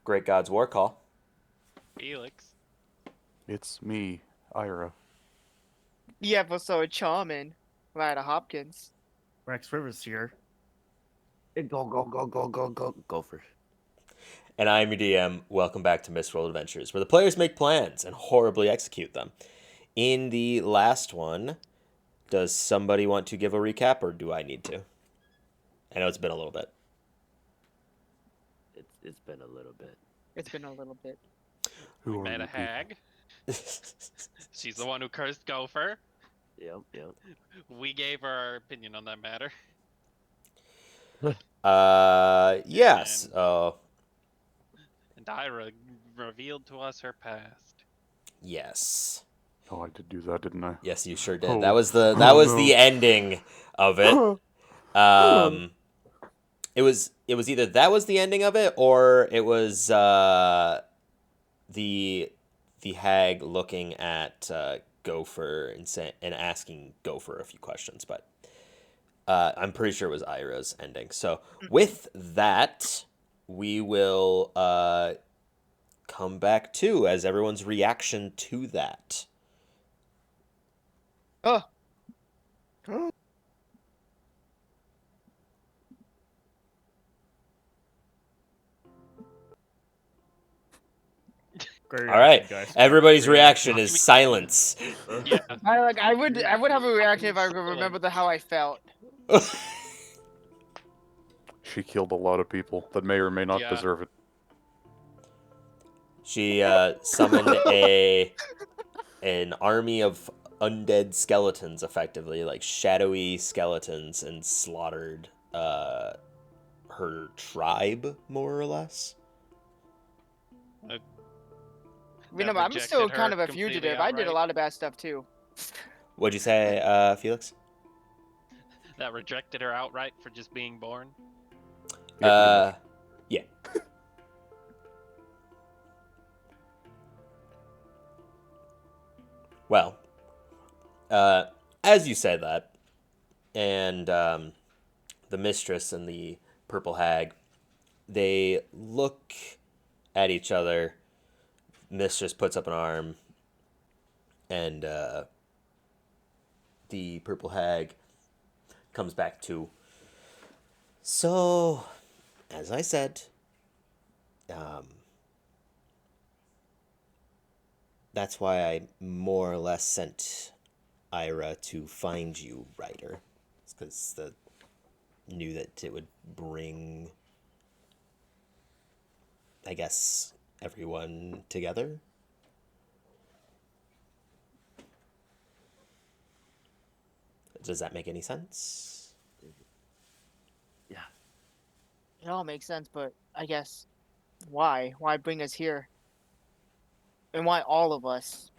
Great God's War Call. Felix. It's me, Ira. The episode Charmin, Ryder Hopkins. Rex Rivers here. Gopher. And I'm your DM. Welcome back to Mistworld Adventures, where the players make plans and horribly execute them. In the last one, does somebody want to give a recap, or do I need to? I know it's been a little bit. It's been a little bit. It's been a little bit. Who We are met you a hag. She's the one who cursed Gopher. Yep. We gave her our opinion on that matter. Yes. And Ira revealed to us her past. Yes. people? Oh, I did do that, didn't I? Yes, you sure did. Oh. That was the No. the ending of it. It was either that was the ending of it, or it was the hag looking at Gopher and asking Gopher a few questions, but I'm pretty sure it was Ira's ending. So with that, we will come back to as everyone's reaction to that. Oh, Great All right, reaction, guys. everybody's Great reaction is silence. Yeah. I would have a reaction if I could remember how I felt. She killed a lot of people that may or may not Yeah. deserve it. She summoned an army of undead skeletons, effectively, like shadowy skeletons, and slaughtered her tribe, more or less. Remember, I'm rejected still her kind of a completely fugitive. I did a outright. lot of bad stuff too. What'd you say, Felix? That rejected her outright for just being born. Yeah, Yeah. Well, as you say that, and the mistress and the purple hag, they look at each other. Mistress puts up an arm, and the purple hag comes back to. So, as I said, that's why I more or less sent Ira to find you, Ryder. It's because knew that it would bring, I guess, everyone together. Does that make any sense? Yeah. It all makes sense, but I guess why? Why bring us here? And why all of us?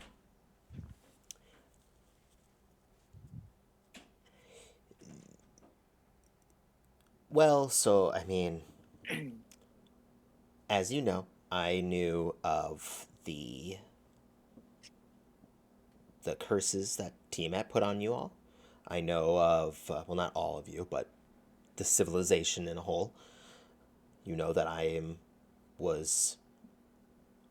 Well, so, I mean, as you know, I knew of the curses that Tiamat put on you all. I know of, well, not all of you, but the civilization in a whole. You know that was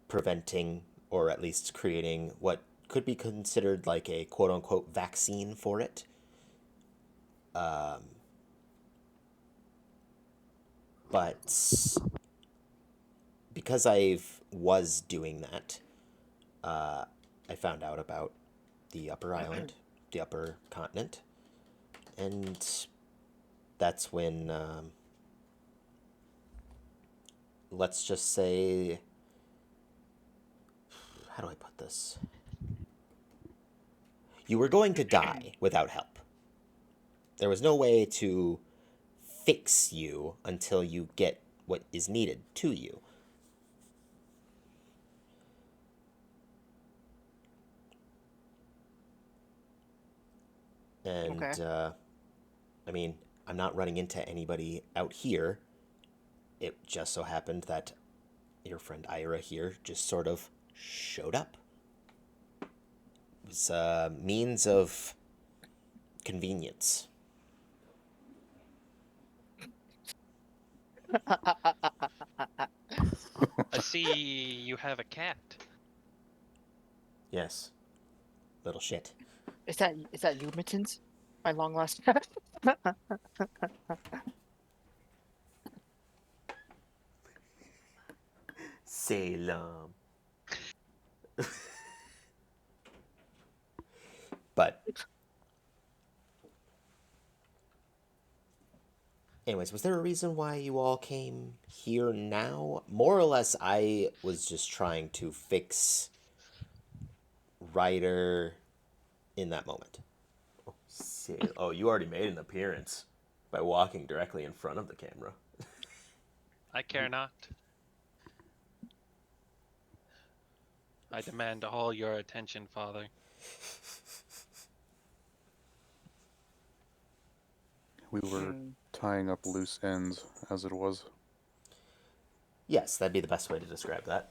preventing, or at least creating, what could be considered like a quote-unquote vaccine for it. But because I was doing that, I found out about the upper island, the upper continent, and that's when, let's just say, how do I put this? You were going to die without help. There was no way to fix you until you get what is needed to you. And, Okay. I mean, I'm not running into anybody out here. It just so happened that your friend Ira here just sort of showed up. It was a means of convenience. I see you have a cat. Yes. Little shit. Is that you, Mittens? My long lost. Salem. But anyways, was there a reason why you all came here now? More or less, I was just trying to fix Ryder in that moment. Oh, you already made an appearance by walking directly in front of the camera. I care not. I demand all your attention, Father. We were tying up loose ends, as it was. Yes, that'd be the best way to describe that.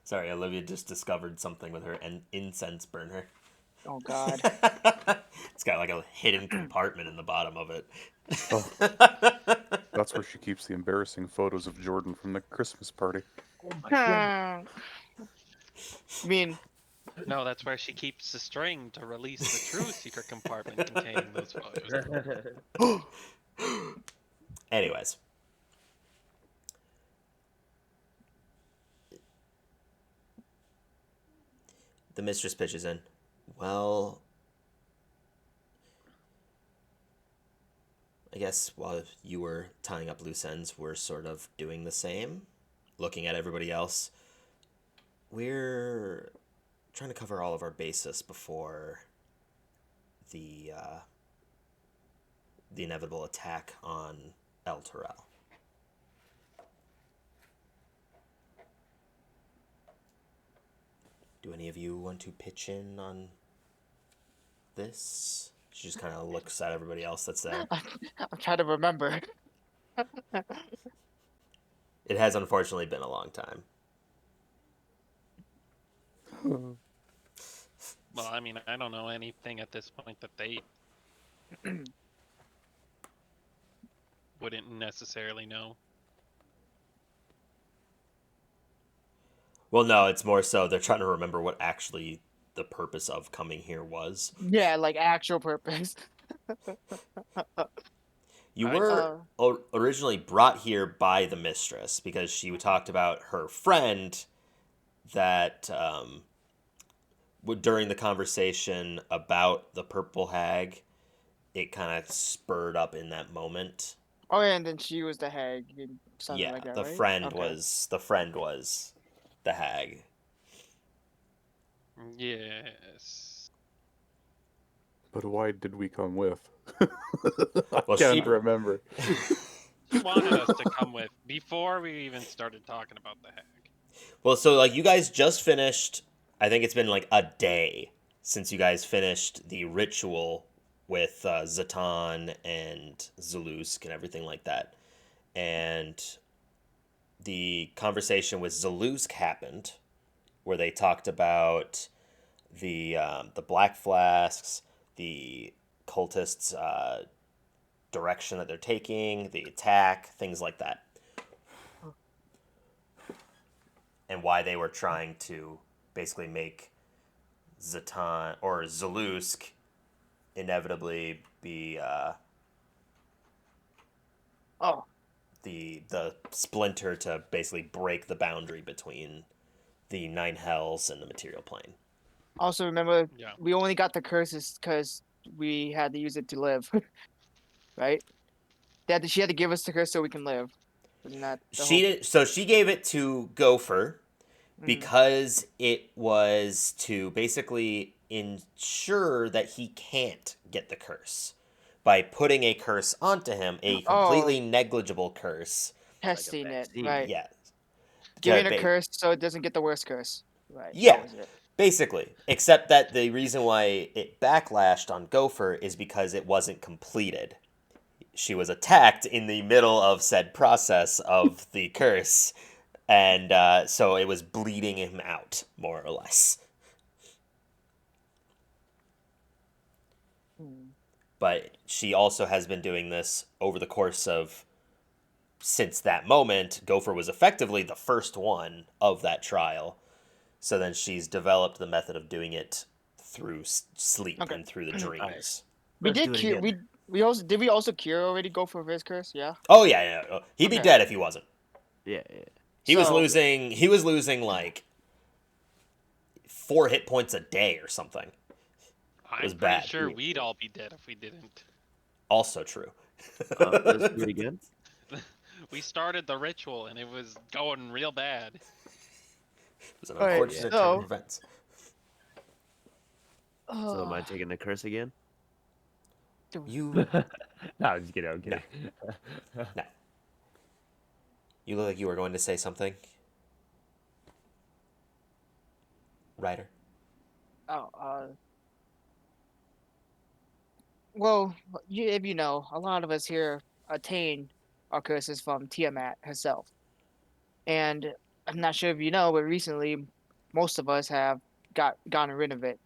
Sorry, Olivia just discovered something with her incense burner. Oh God. It's got like a hidden compartment in the bottom of it. Oh. That's where she keeps the embarrassing photos of Jordan from the Christmas party. I mean, No, that's where she keeps the string to release the true secret compartment containing those photos. Anyways. The mistress pitches in. Well, I guess while you were tying up loose ends, we're sort of doing the same. Looking at everybody else. We're trying to cover all of our bases before the inevitable attack on El Terrell. Do any of you want to pitch in on this? She just kind of looks at everybody else that's there. I'm trying to remember. It has unfortunately been a long time. Well, I mean, I don't know anything at this point that they wouldn't necessarily know. Well, no, it's more so they're trying to remember what actually the purpose of coming here was. Yeah, like actual purpose. You I- were originally brought here by the mistress because she talked about her friend that during the conversation about the purple hag, it kind of spurred up in that moment. Oh yeah, and then she was the hag. And something Yeah, like that, the right? friend Okay. was the hag. Yes. But why did we come with? Well, Can't she- remember. She wanted us to come with before we even started talking about the hag. Well, so like you guys just finished. I think it's been like a day since you guys finished the ritual with Zatan and Zalusk and everything like that, and the conversation with Zalusk happened, where they talked about the black flasks, the cultists' direction that they're taking, the attack, things like that, and why they were trying to basically make Zatan or Zalusk inevitably be Oh, the splinter to basically break the boundary between the Nine Hells and the material plane. also remember, Yeah. we only got the curses because we had to use it to live, right? She had to give us the curse so we can live. Isn't that the She did, so she gave it to Gopher because it was to basically ensure that he can't get the curse by putting a curse onto him, a completely negligible curse. testing it, vaccine. right? Yeah. Giving To a curse so it doesn't get the worst curse, right? Yeah. That was it. Basically, except that the reason why it backlashed on Gopher is because it wasn't completed. She was attacked in the middle of said process of the curse, and so it was bleeding him out, more or less. but she also has been doing this over the course of since that moment. Gopher was effectively the first one of that trial. So then she's developed the method of doing it through sleep Okay. and through the dreams. We Let's did do it cure. again. We also did. We also cure already. Go for his curse. Yeah. Oh yeah. He'd be Okay. dead if he wasn't. Yeah. He was So- losing. He was losing like 4 hit points a day or something. I'm was pretty bad. sure we'd all be dead if we didn't. Also true. Let's do it again. We started the ritual and it was going real bad. It was an Alright, unfortunate so- turn of events. So am I taking the curse again? You No, I'm just kidding. I'm kidding. you look like you were going to say something. Ryder. Well, if you know, a lot of us here attain our curses from Tiamat herself, and I'm not sure if you know, but recently, most of us have gotten rid of it.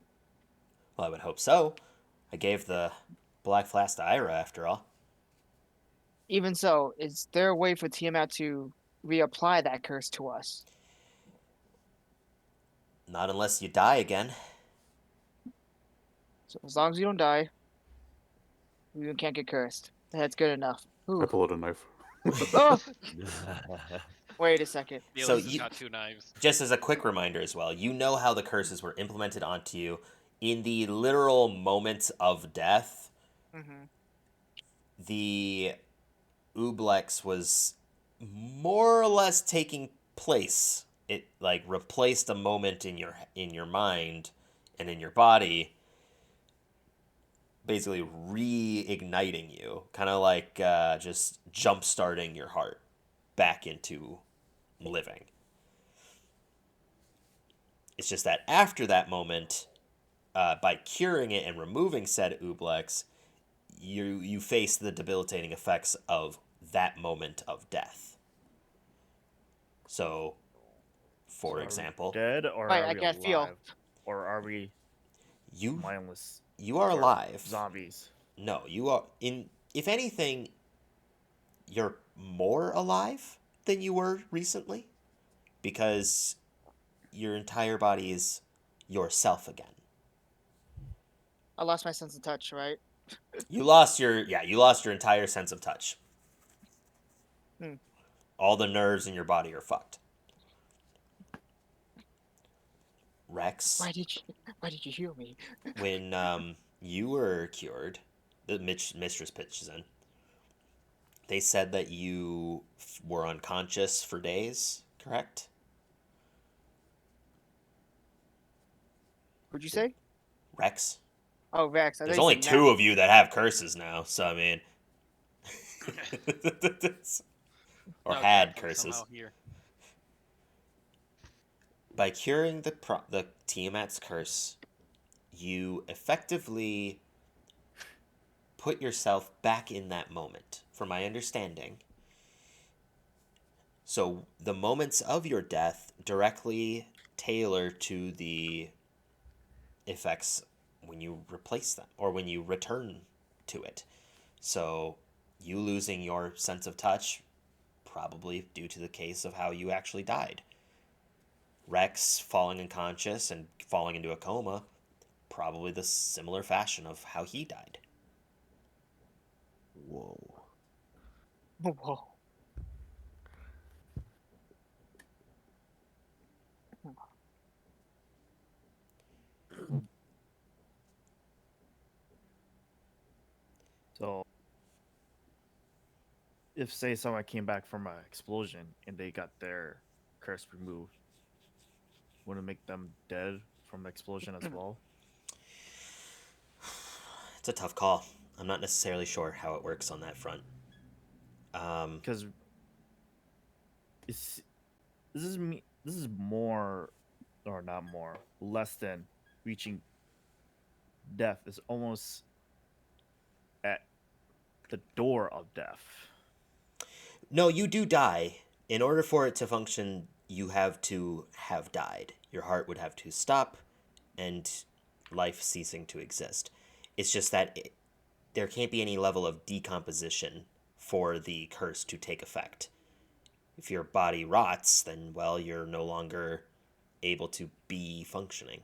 Well, I would hope so. I gave the Black Flask to Ira after all. Even so, is there a way for Tiamat to reapply that curse to us? Not unless you die again. So as long as you don't die, we can't get cursed. That's good enough. I Ooh. pull out a knife. Oh, wait a second. Felix So has you- got 2 knives. Just as a quick reminder as well, you know how the curses were implemented onto you in the literal moments of death. Hmm. The Ooblex was more or less taking place. It like replaced a moment in your mind and in your body, basically reigniting you, kind of like just jump starting your heart back into living. It's just that after that moment, by curing it and removing said Ooblex, you face the debilitating effects of that moment of death. So, for So are we example, dead or Right, are I we can't alive? feel. Or are we you mindless you are or alive. zombies? No, you are in. If anything, you're more alive than you were recently, because your entire body is yourself again. I lost my sense of touch, right? You lost your entire sense of touch. Hmm. All the nerves in your body are fucked. Rex, Why did you heal me? when you were cured, the mistress pitches in. They said that you were unconscious for days, correct? What'd you say? Rex? Oh, Rex. I thought There's you only said 2 now. of you that have curses now, so I mean, or No, had Jack was curses. somehow here. By curing the Tiamat's curse, you effectively put yourself back in that moment, from my understanding. So the moments of your death directly tailor to the effects when you replace them or when you return to it. So you losing your sense of touch, probably due to the case of how you actually died. Rex falling unconscious and falling into a coma, probably the similar fashion of how he died. Whoa. Whoa. So, if say someone came back from an explosion and they got their curse removed, would it make them dead from the explosion as well? It's a tough call. I'm not necessarily sure how it works on that front. Because it's this is more, or not more, less than reaching death. Is almost at the door of death. No, you do die. In order for it to function, you have to have died. Your heart would have to stop and life ceasing to exist. It's just that there can't be any level of decomposition for the curse to take effect. If your body rots, then, well, you're no longer able to be functioning.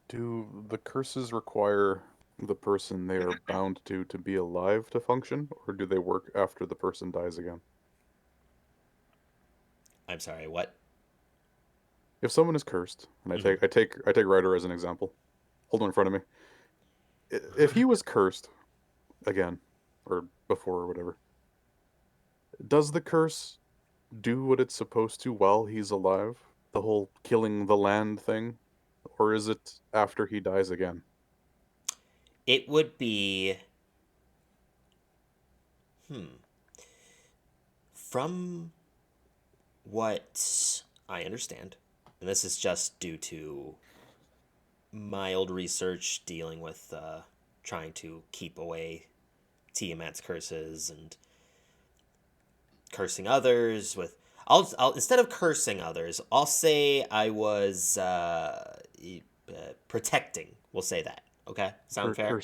Do the curses require the person they are bound to be alive to function, or do they work after the person dies again? I'm sorry, what? If someone is cursed, and Mhm. I take Ryder as an example, hold him in front of me. If he was cursed again, or before, or whatever, does the curse do what it's supposed to while he's alive? The whole killing the land thing, or is it after he dies again? It would be. From what I understand, and this is just due to mild research dealing with trying to keep away Tiamat's curses and cursing others with. I'll instead of cursing others, I'll say I was protecting. We'll say that. Okay, sound fair?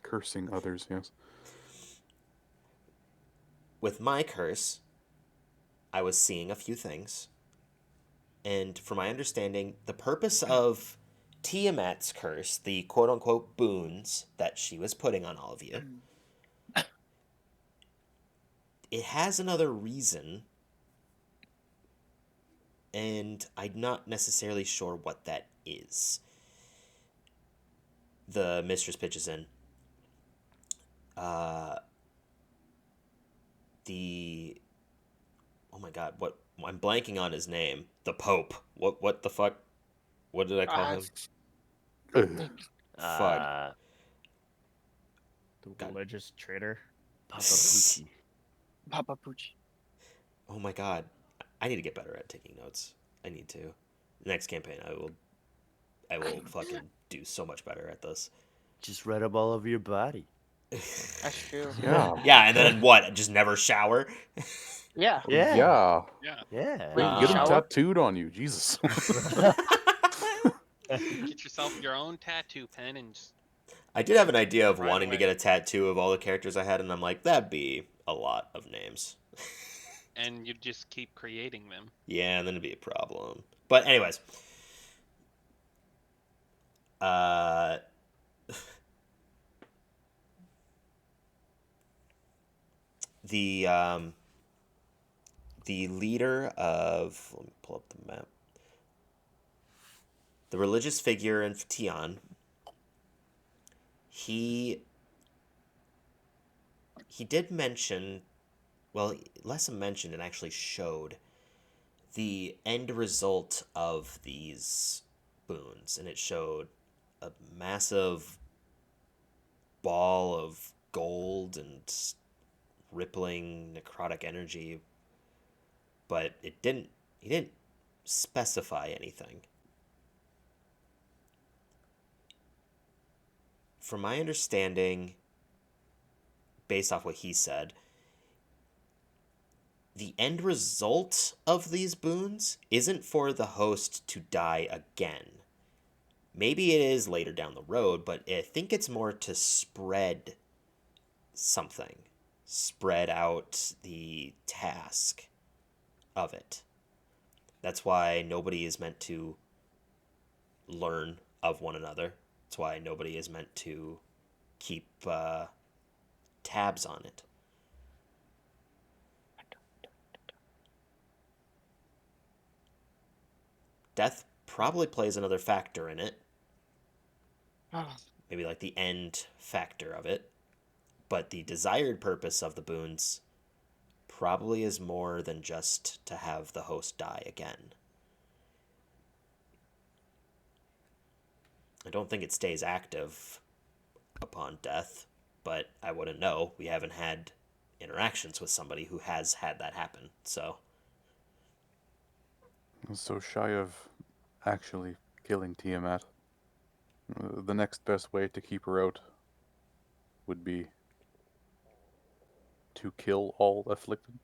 Cursing others, yes. With my curse, I was seeing a few things. And from my understanding, the purpose of Tiamat's curse, the quote unquote boons that she was putting on all of you, it has another reason. And I'm not necessarily sure what that is. The mistress pitches in. The oh my god, what I'm blanking on his name. The Pope. What the fuck? What did I call him? Ugh. Fuck. The God. religious traitor. Papa Poochie. Papa Pooch. Oh my god. I need to get better at taking notes. I need to. Next campaign I will fucking do so much better at this. Just write up all over your body. That's true. Yeah. Yeah, and then what? Just never shower? Yeah. Yeah. Yeah. Yeah. Yeah. Wait, Get them shower? tattooed on you, Jesus. Get yourself your own tattoo pen and just I did have an idea of Right wanting to away. get a tattoo of all the characters I had, and I'm like, that'd be a lot of names. and you just keep creating them. Yeah, and then it'd be a problem. But anyways, uh, the the leader of, let me pull up the map. The religious figure in Tian. He did mention, well, less mentioned and actually showed the end result of these boons, and it showed a massive ball of gold and rippling necrotic energy, but he didn't specify anything. From my understanding, based off what he said, the end result of these boons isn't for the host to die again. Maybe it is later down the road, but I think it's more to spread something. Spread out the task of it. That's why nobody is meant to learn of one another. That's why nobody is meant to keep tabs on it. Death probably plays another factor in it. Oh, Maybe like the end factor of it. But the desired purpose of the boons probably is more than just to have the host die again. I don't think it stays active upon death, but I wouldn't know. We haven't had interactions with somebody who has had that happen, so. So shy of actually killing Tiamat, the next best way to keep her out would be to kill all afflicted.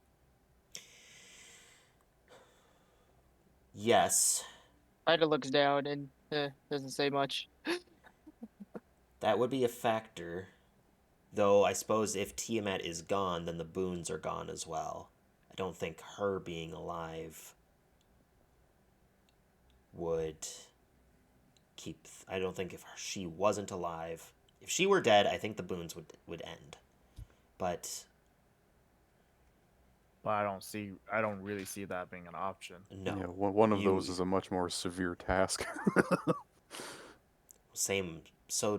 Yes. Ida looks down and doesn't say much. That would be a factor. Though I suppose if Tiamat is gone, then the boons are gone as well. I don't think her being alive would keep... I don't think if she wasn't alive... If she were dead, I think the boons would end. But I don't really see that being an option. no. Yeah, one of those You- is a much more severe task. Same. So,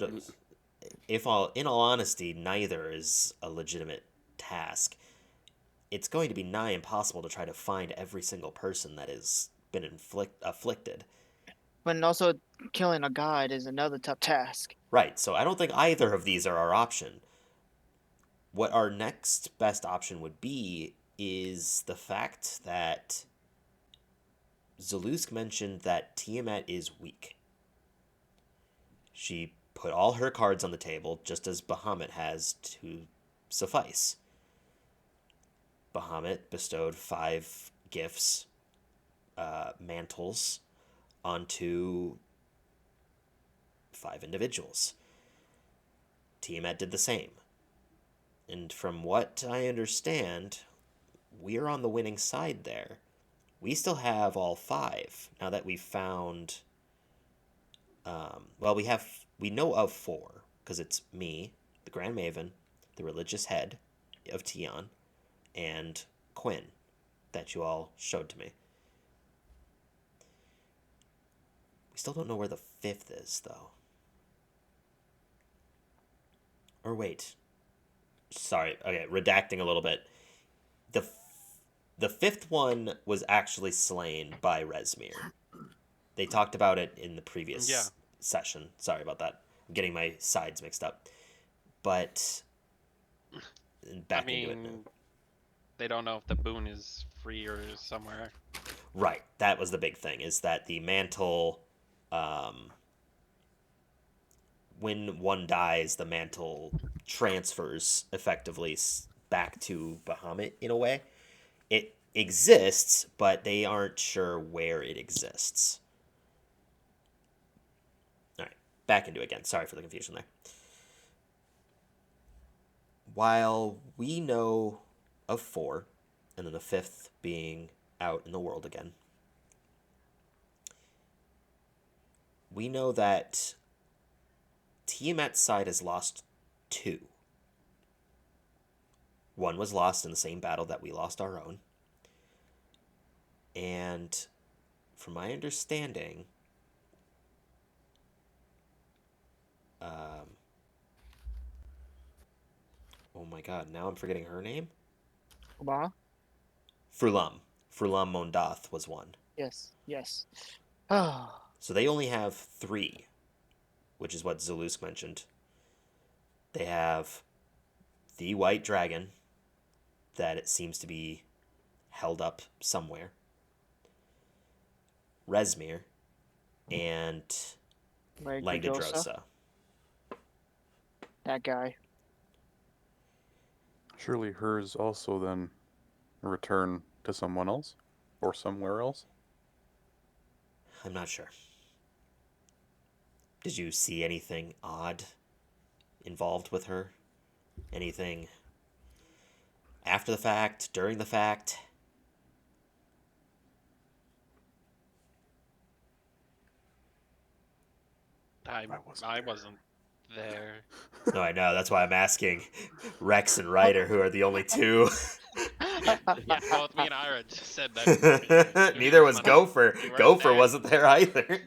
in all honesty, neither is a legitimate task. It's going to be nigh impossible to try to find every single person that has been afflicted. But also, killing a god is another tough task. Right, so I don't think either of these are our option. What our next best option would be is the fact that Zalusk mentioned that Tiamat is weak. She put all her cards on the table, just as Bahamut has to suffice. Bahamut bestowed 5 gifts, mantles, onto 5 individuals. Tiamat did the same. And from what I understand, we're on the winning side there. We still have all 5, now that we've found... well, we know of 4, because it's me, the Grand Maven, the religious head of Tion, and Quinn, that you all showed to me. We still don't know where the 5th is, though. Or wait. Sorry, okay, redacting a little bit. The 5th one was actually slain by Resmir. They talked about it in the previous session. Sorry about that. I'm getting my sides mixed up. But back into it now. They don't know if the boon is free or somewhere. Right. That was the big thing, is that the mantle, when one dies, the mantle transfers effectively back to Bahamut in a way. It exists, but they aren't sure where it exists. Alright, back into it again. Sorry for the confusion there. While we know of 4, and then the 5th being out in the world again, we know that Tiamat's side has lost 2. One was lost in the same battle that we lost our own. And from my understanding, oh my god, now I'm forgetting her name? Wow. Frulam. Frulam Mondath was one. Yes. Yes. Oh. So they only have 3, which is what Zalusk mentioned. They have the White Dragon, that it seems to be held up somewhere. Resmir, and Langdedrosa. That guy. Surely hers also then return to someone else? Or somewhere else? I'm not sure. Did you see anything odd involved with her? Anything after the fact, during the fact? I wasn't there. No, I know. That's why I'm asking Rex and Ryder, who are the only 2. Yeah, both me and Ira just said that. Neither was Gopher. You weren't Gopher there. wasn't there either.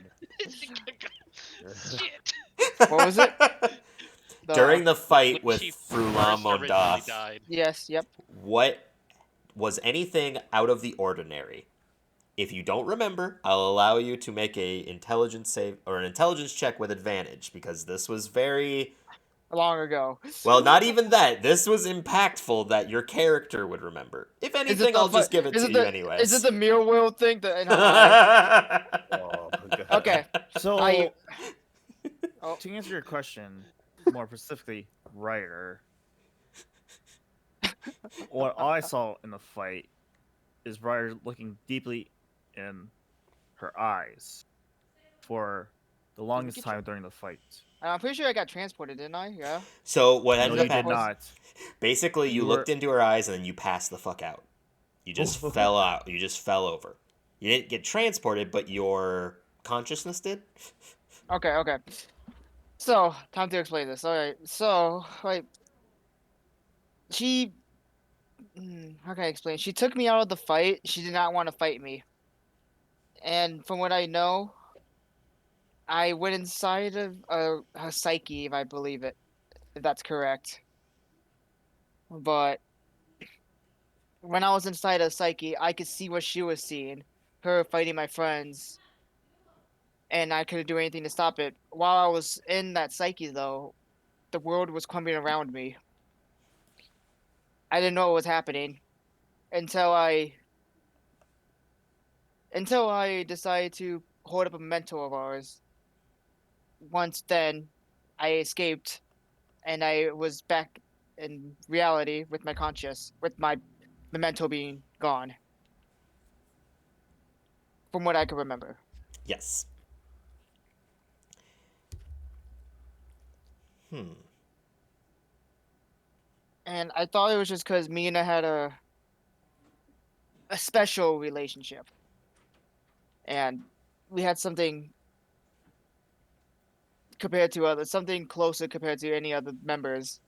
Shit. What was it? During the fight When with Chief Frulam first originally Mondath, died. Yes. Yep. what was anything out of the ordinary? If you don't remember, I'll allow you to make a intelligence save or an intelligence check with advantage, because this was very Long ago. well. Not even that. This was impactful that your character would remember. If anything, I'll just give it to you anyways. Is it the mirror world thing? That in her eye? Oh, Okay. So, I- Oh. to answer your question more specifically, Ryder, what I saw in the fight is Ryder looking deeply in her eyes for the longest get time during the fight. I'm pretty sure I got transported, didn't I? Yeah. So what No, ended you up did happening? not. Basically, you You looked were- into her eyes and then you passed the fuck out. You just fell out. You just fell over. You didn't get transported, but your consciousness did. Okay. Okay. So time to explain this. All right. So like she, how can I explain? She took me out of the fight. She did not want to fight me. And from what I know, I went inside of her psyche, if I believe it, if that's correct. But when I was inside of psyche, I could see what she was seeing, her fighting my friends, and I couldn't do anything to stop it. While I was in that psyche, though, the world was crumbling around me. I didn't know what was happening until I decided to hold up a mentor of ours. Once then, I escaped, and I was back in reality with my conscious, with my memento being gone, from what I can remember. Yes. Hmm. And I thought it was just because me and I had a special relationship, and we had something compared to others, something closer compared to any other members.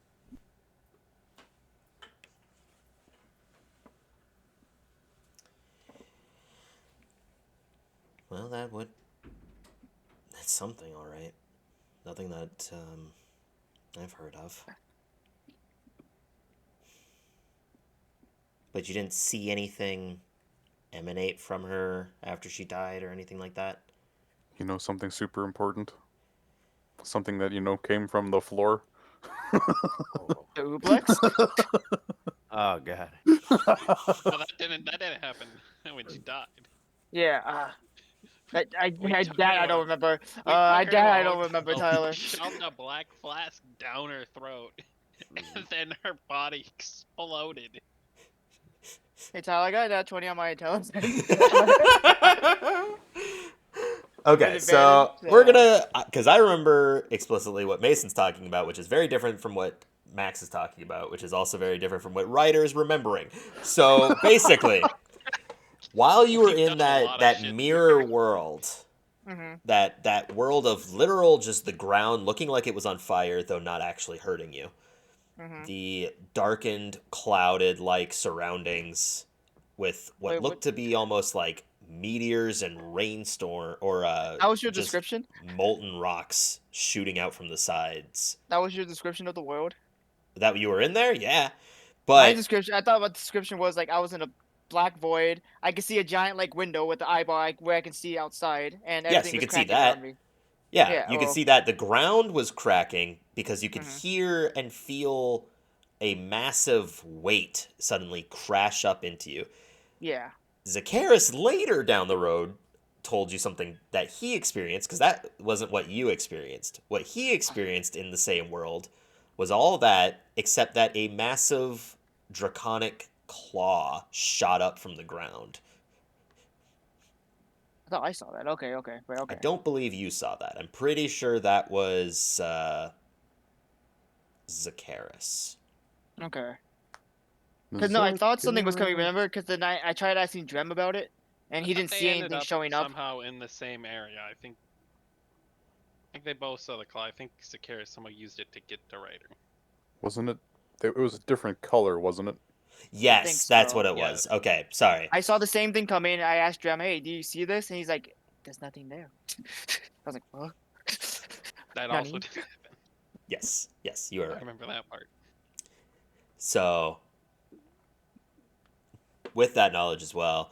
Well, that's something, all right. Nothing that I've heard of. But you didn't see anything emanate from her after she died or anything like that? You know something super important? Something that, came from the floor? Oh, The Ooblex? oh God. Well, that didn't happen when she died. Yeah. We I took that her I to don't a- remember. We I took her to that a I don't hotel, remember, Tyler. shoved a black flask down her throat, and then her body exploded. Hey Tyler, I got that 20 on my intelligence. Okay, With so advantage, we're gonna, because I remember explicitly what Mason's talking about, which is very different from what Max is talking about, which is also very different from what Ryder is remembering. So basically, while you were We've in done a lot of that shit mirror together. world, Mm-hmm. that world of literal just the ground looking like it was on fire, though not actually hurting you, Mm-hmm. the darkened, clouded like surroundings with what Wait, what? looked to be almost like meteors and rainstorm or That was your just description? molten rocks shooting out from the sides. That was your description of the world? That you were in there, yeah. My But description, I thought my description was like I was in a black void. I could see a giant like window with the eyeball where I can see outside, and yes, everything you was could see cracking around that. me. Yeah, Yeah. you could Oh. see that the ground was cracking because you could Mhm. hear and feel a massive weight suddenly crash up into you. Yeah. Zacchaeus later down the road told you something that he experienced, because that wasn't what you experienced. What he experienced in the same world was all that, except that a massive draconic claw shot up from the ground. I thought I saw that. Okay. Okay. But I okay. don't believe you saw that. I'm pretty sure that was Zacchaeus. Okay. Because no, I thought something was coming. Zacchaeus. Remember? Because then I tried asking Drem about it, and he I thought didn't they see ended anything up showing up. somehow in the same area. I think they both saw the claw. I think Zacchaeus somehow used it to get to Ryder. Wasn't it? It was a different color, wasn't it? Yes, think that's so. what it was. Okay, sorry. I saw the same thing coming. I asked Drem, "Hey, do you see this?" And he's like, "There's nothing there." I was like, "What?" That Nani? also didn't happen. Yes, you are I right. remember that part. So, with that knowledge as well,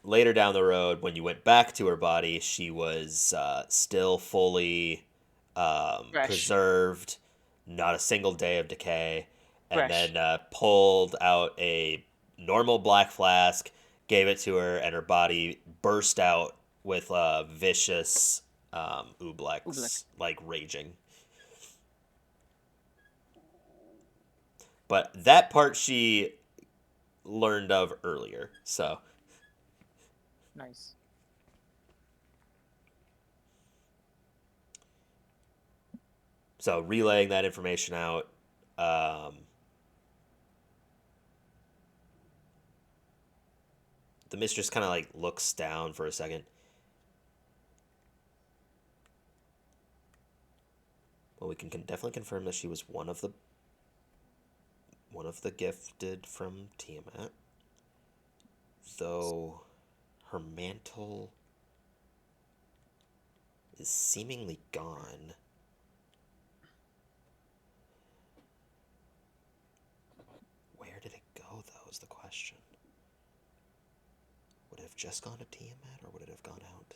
later down the road, when you went back to her body, she was still fully Fresh. preserved, not a single day of decay, and Fresh. then pulled out a normal black flask, gave it to her, and her body burst out with vicious ooblex, Ooblex. like raging. But that part she learned of earlier, so Nice. So relaying that information out. The mistress kind of like looks down for a second. Well, we can definitely confirm that she was one of the gifted from Tiamat. Though her mantle is seemingly gone. Where did it go, though, is the question. Would it have just gone to Tiamat, or would it have gone out?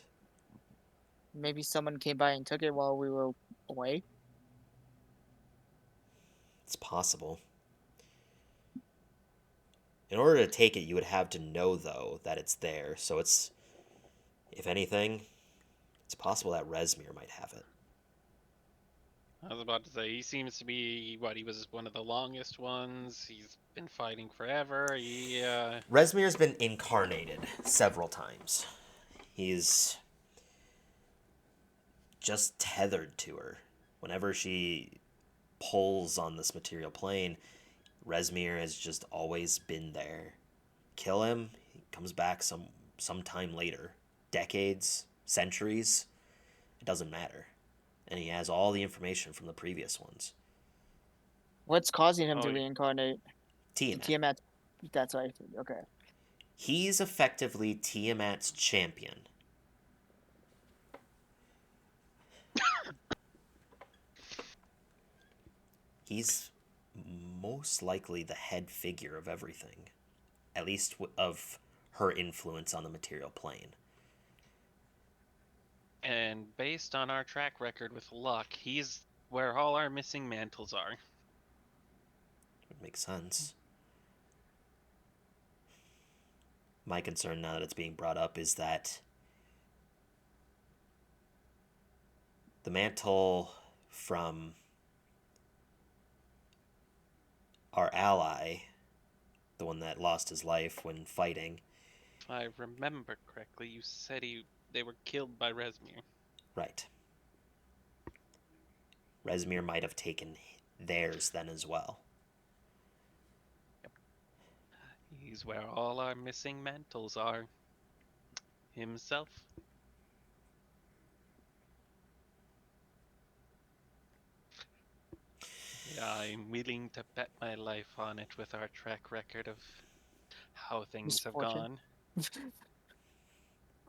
Maybe someone came by and took it while we were away. It's possible. In order to take it, you would have to know, though, that it's there. So it's, if anything, it's possible that Resmir might have it. I was about to say, he seems to be, he was one of the longest ones. He's been fighting forever. Resmir's been incarnated several times. He's just tethered to her. Whenever she pulls on this material plane, Resmir has just always been there. Kill him, he comes back sometime later. Decades, centuries, it doesn't matter. And he has all the information from the previous ones. What's causing him Oh, to reincarnate? Tiamat. Tiamat. That's right. Okay. He's effectively Tiamat's champion. He's most likely the head figure of everything, at least of her influence on the material plane. And based on our track record with luck, he's where all our missing mantles are. Would make sense. My concern now that it's being brought up is that the mantle from our ally, the one that lost his life when fighting. If I remember correctly, you said they were killed by Resmir. Right. Resmir might have taken theirs then as well. He's where all our missing mantles are. Himself. Yeah, I'm willing to bet my life on it with our track record of how things have Misfortune. gone.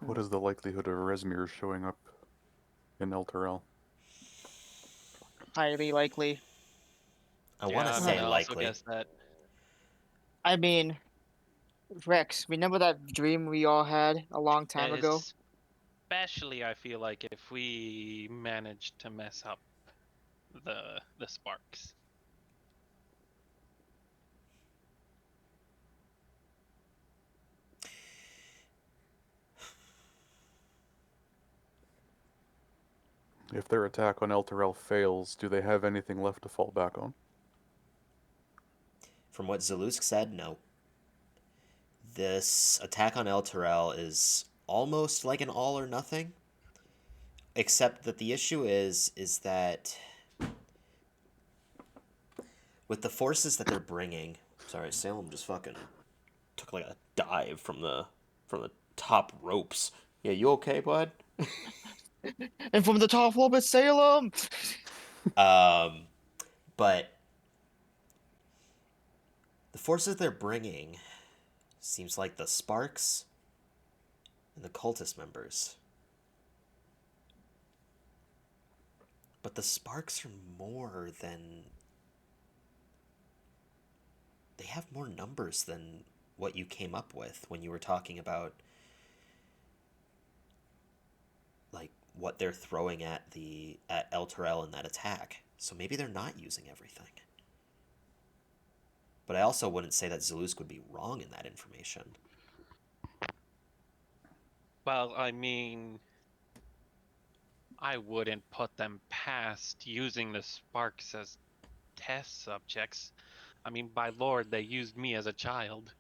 What is the likelihood of Resmir showing up in Elturel? Highly likely. I want to Yeah, say I also likely. guess that. I mean, Rex, remember that dream we all had a long time ago? Especially, I feel like if we managed to mess up the sparks. If their attack on Elturel fails, do they have anything left to fall back on? From what Zalusk said, no. This attack on Elturel is almost like an all or nothing. Except that the issue is that with the forces that they're bringing, sorry, Salem just fucking took like a dive from the top ropes. Yeah, you okay, bud? And from the top floor of Salem! But the forces they're bringing seems like the Sparks and the cultist members. But the Sparks are more than... They have more numbers than what you came up with when you were talking about like what they're throwing at Elturel in that attack. So maybe they're not using everything. But I also wouldn't say that Zalusk would be wrong in that information. Well, I mean, I wouldn't put them past using the sparks as test subjects. I mean, by Lord, they used me as a child.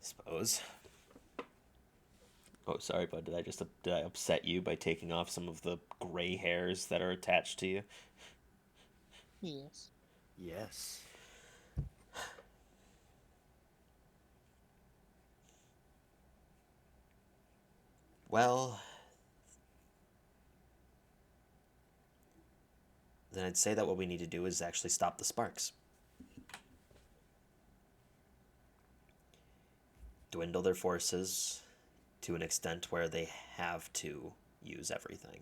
I suppose. Oh, sorry, bud. Did I upset you by taking off some of the gray hairs that are attached to you? Yes. Yes. Well, then I'd say that what we need to do is actually stop the sparks. Dwindle their forces to an extent where they have to use everything.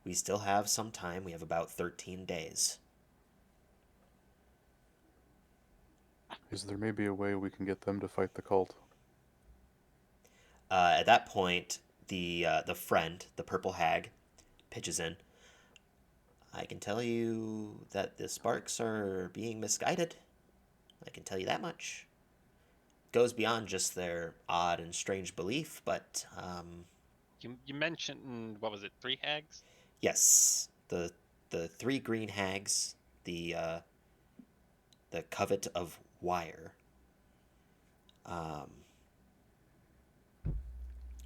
We still have some time. We have about 13 days. Is there maybe a way we can get them to fight the cult? At that point, the friend, the purple hag, pitches in. I can tell you that the sparks are being misguided. I can tell you that much. Goes beyond just their odd and strange belief, but You mentioned, what was it, 3 hags? yes, the 3 green hags, the covet of wire.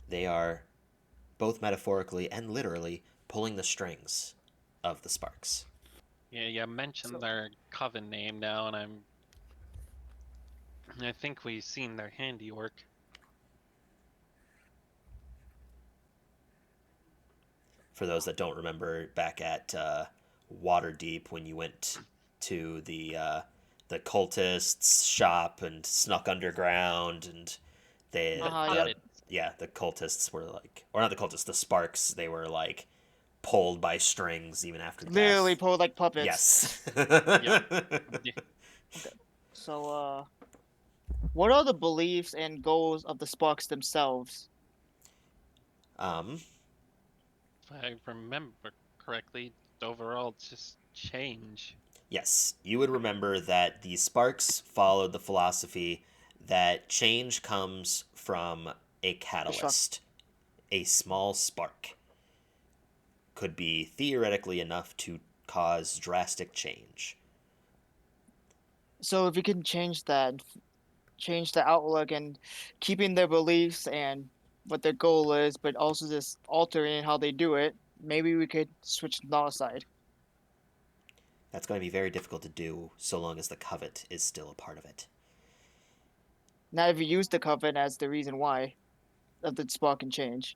They are both metaphorically and literally pulling the strings of the sparks. Yeah, you mentioned So- their coven name now, and I think we've seen their handiwork. For those that don't remember, back at Waterdeep, when you went to the cultists' shop and snuck underground, and they Yeah. the cultists were like, or not the cultists, the sparks. They were like pulled by strings even after Literally death. pulled like puppets. Yes. Yeah. So, what are the beliefs and goals of the Sparks themselves? um, If I remember correctly, overall it's just change. Yes, you would remember that the Sparks followed the philosophy that change comes from a catalyst. A small spark could be theoretically enough to cause drastic change. So, if we can change that, change the outlook, and keeping their beliefs and what their goal is, but also just altering how they do it, maybe we could switch to the other side. That's going to be very difficult to do so long as the covet is still a part of it. Not if you use the coven as the reason why that the Spark can change.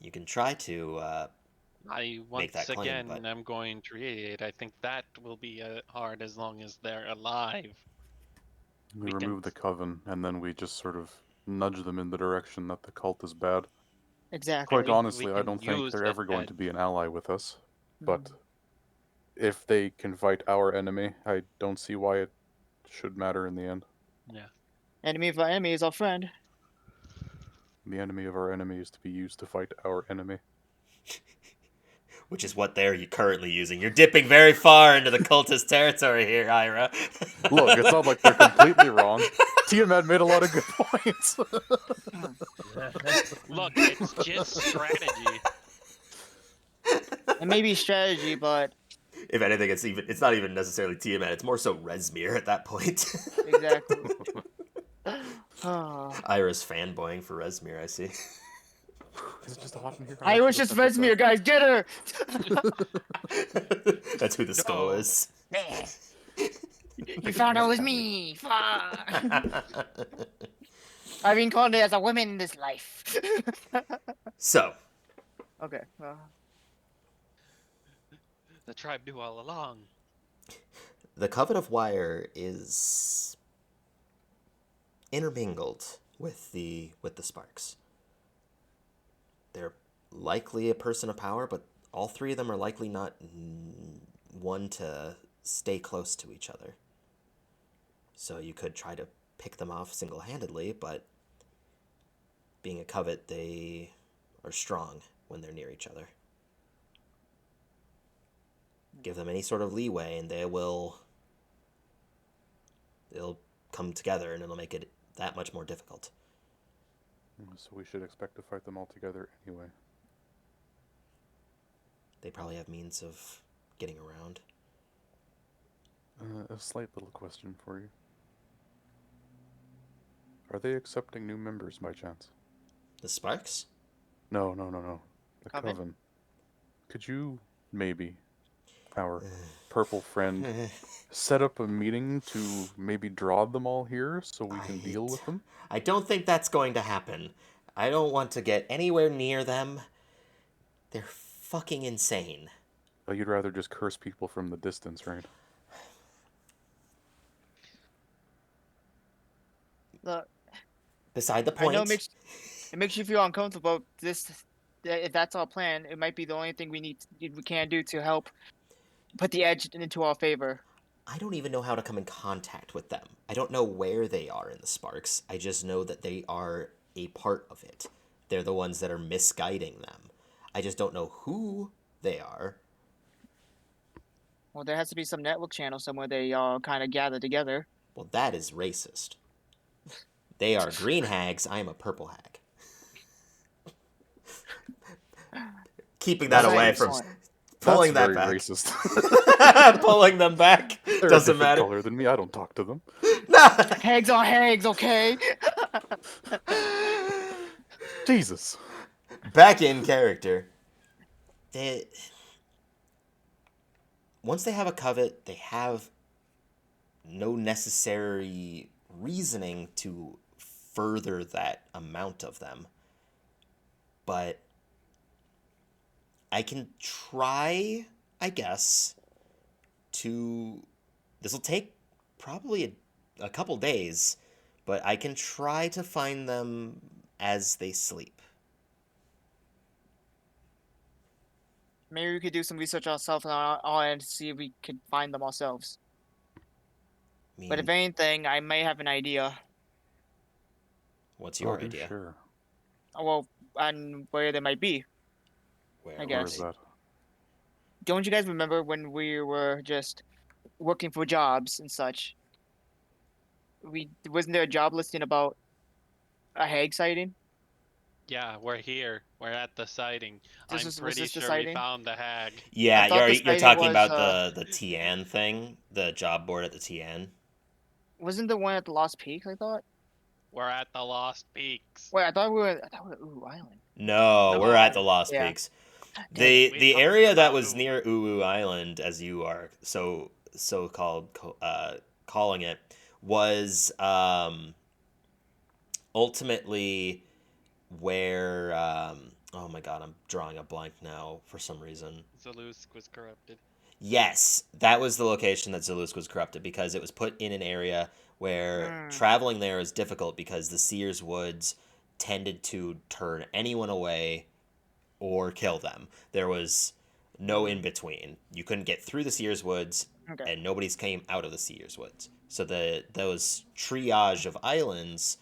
You can try to I Make that once claim, again but- am going to reiterate. I think that will be hard as long as they're alive. We We can- remove the coven, and then we just sort of nudge them in the direction that the cult is bad. Exactly. Quite we honestly, I can don't think use they're it ever going as- to be an ally with us. Mhm. But if they can fight our enemy, I don't see why it should matter in the end. Yeah. Enemy of our enemy is our friend. The enemy of our enemy is to be used to fight our enemy. which is what they're currently using. You're dipping very far into the cultist territory here, Ira. Look, it's not like they're completely wrong. Tiamat made a lot of good points. Look, it's just strategy. It may be strategy, but If anything, it's not even necessarily Tiamat. It's more so Resmir at that point. exactly. Ah. Ira's fanboying for Resmir, I see. Is it just hot in here? I was just Vesmir, guys. Get her. That's who the skull No. is. You found out it was me. Fuck. I've been called as a woman in this life. So, Okay. The tribe knew all along. the Covet of Wire is intermingled with the Sparks. They're likely a person of power, but all 3 of them are likely not one to stay close to each other. So you could try to pick them off single-handedly, but being a covet, they are strong when they're near each other. Give them any sort of leeway and they'll come together and it'll make it that much more difficult. So we should expect to fight them all together anyway. They probably have means of getting around. A slight little question for you. Are they accepting new members by chance? The Sparks? No. The Coven? Coven. Could you maybe, our purple friend, set up a meeting to maybe draw them all here so we can deal with them? I don't think that's going to happen. I don't want to get anywhere near them. They're fucking insane. Oh, you'd rather just curse people from the distance, right? Look, Beside the I know point. it makes you feel uncomfortable. If that's our plan, it might be the only thing we can do to help put the edge into our favor. I don't even know how to come in contact with them. I don't know where they are in the Sparks. I just know that they are a part of it. They're the ones that are misguiding them. I just don't know who they are. Well, there has to be some network channel somewhere they all kind of gather together. Well, that is racist. They are green hags. I am a purple hag. Keeping that That's away nice. from pulling That's that very back. racist. Pulling them back They're a doesn't different matter. color than me. I don't talk to them. Hags are hags, okay? Jesus. Back in character. Once they have a covet, they have no necessary reasoning to further that amount of them. But I can try, I guess, to... This will take probably a couple days, but I can try to find them as they sleep. Maybe we could do some research ourselves on our end to see if we could find them ourselves. I mean, But if anything, I may have an idea. what's your Oh, do idea? Sure. Well, on where they might be. Where I Where guess. is that? Don't you guys remember when we were just working for jobs and such? Wasn't there a job listing about a hag sighting? Yeah, we're here. We're at the sighting. Was I'm this pretty the sure we sighting? found the hag. Yeah, thought the you're sighting talking was, about the Tian thing, the job board at the Tian. Wasn't the one at the Lost Peak? I thought. We're at the Lost Peaks. Wait, I thought we were Ooh Island. No, we're at the No. Lost Yeah. Peaks. Dang We The talked area that about was who- near Ulu Island, as you are so called calling it, was ultimately where oh my god, I'm drawing a blank now for some reason. Zalusk was corrupted. Yes, that was the location that Zalusk was corrupted because it was put in an area where traveling there is difficult because the Seers Woods tended to turn anyone away or kill them. There was no in between. You couldn't get through the Seers Woods, Okay. and nobody's came out of the Seers Woods. So those triage of islands,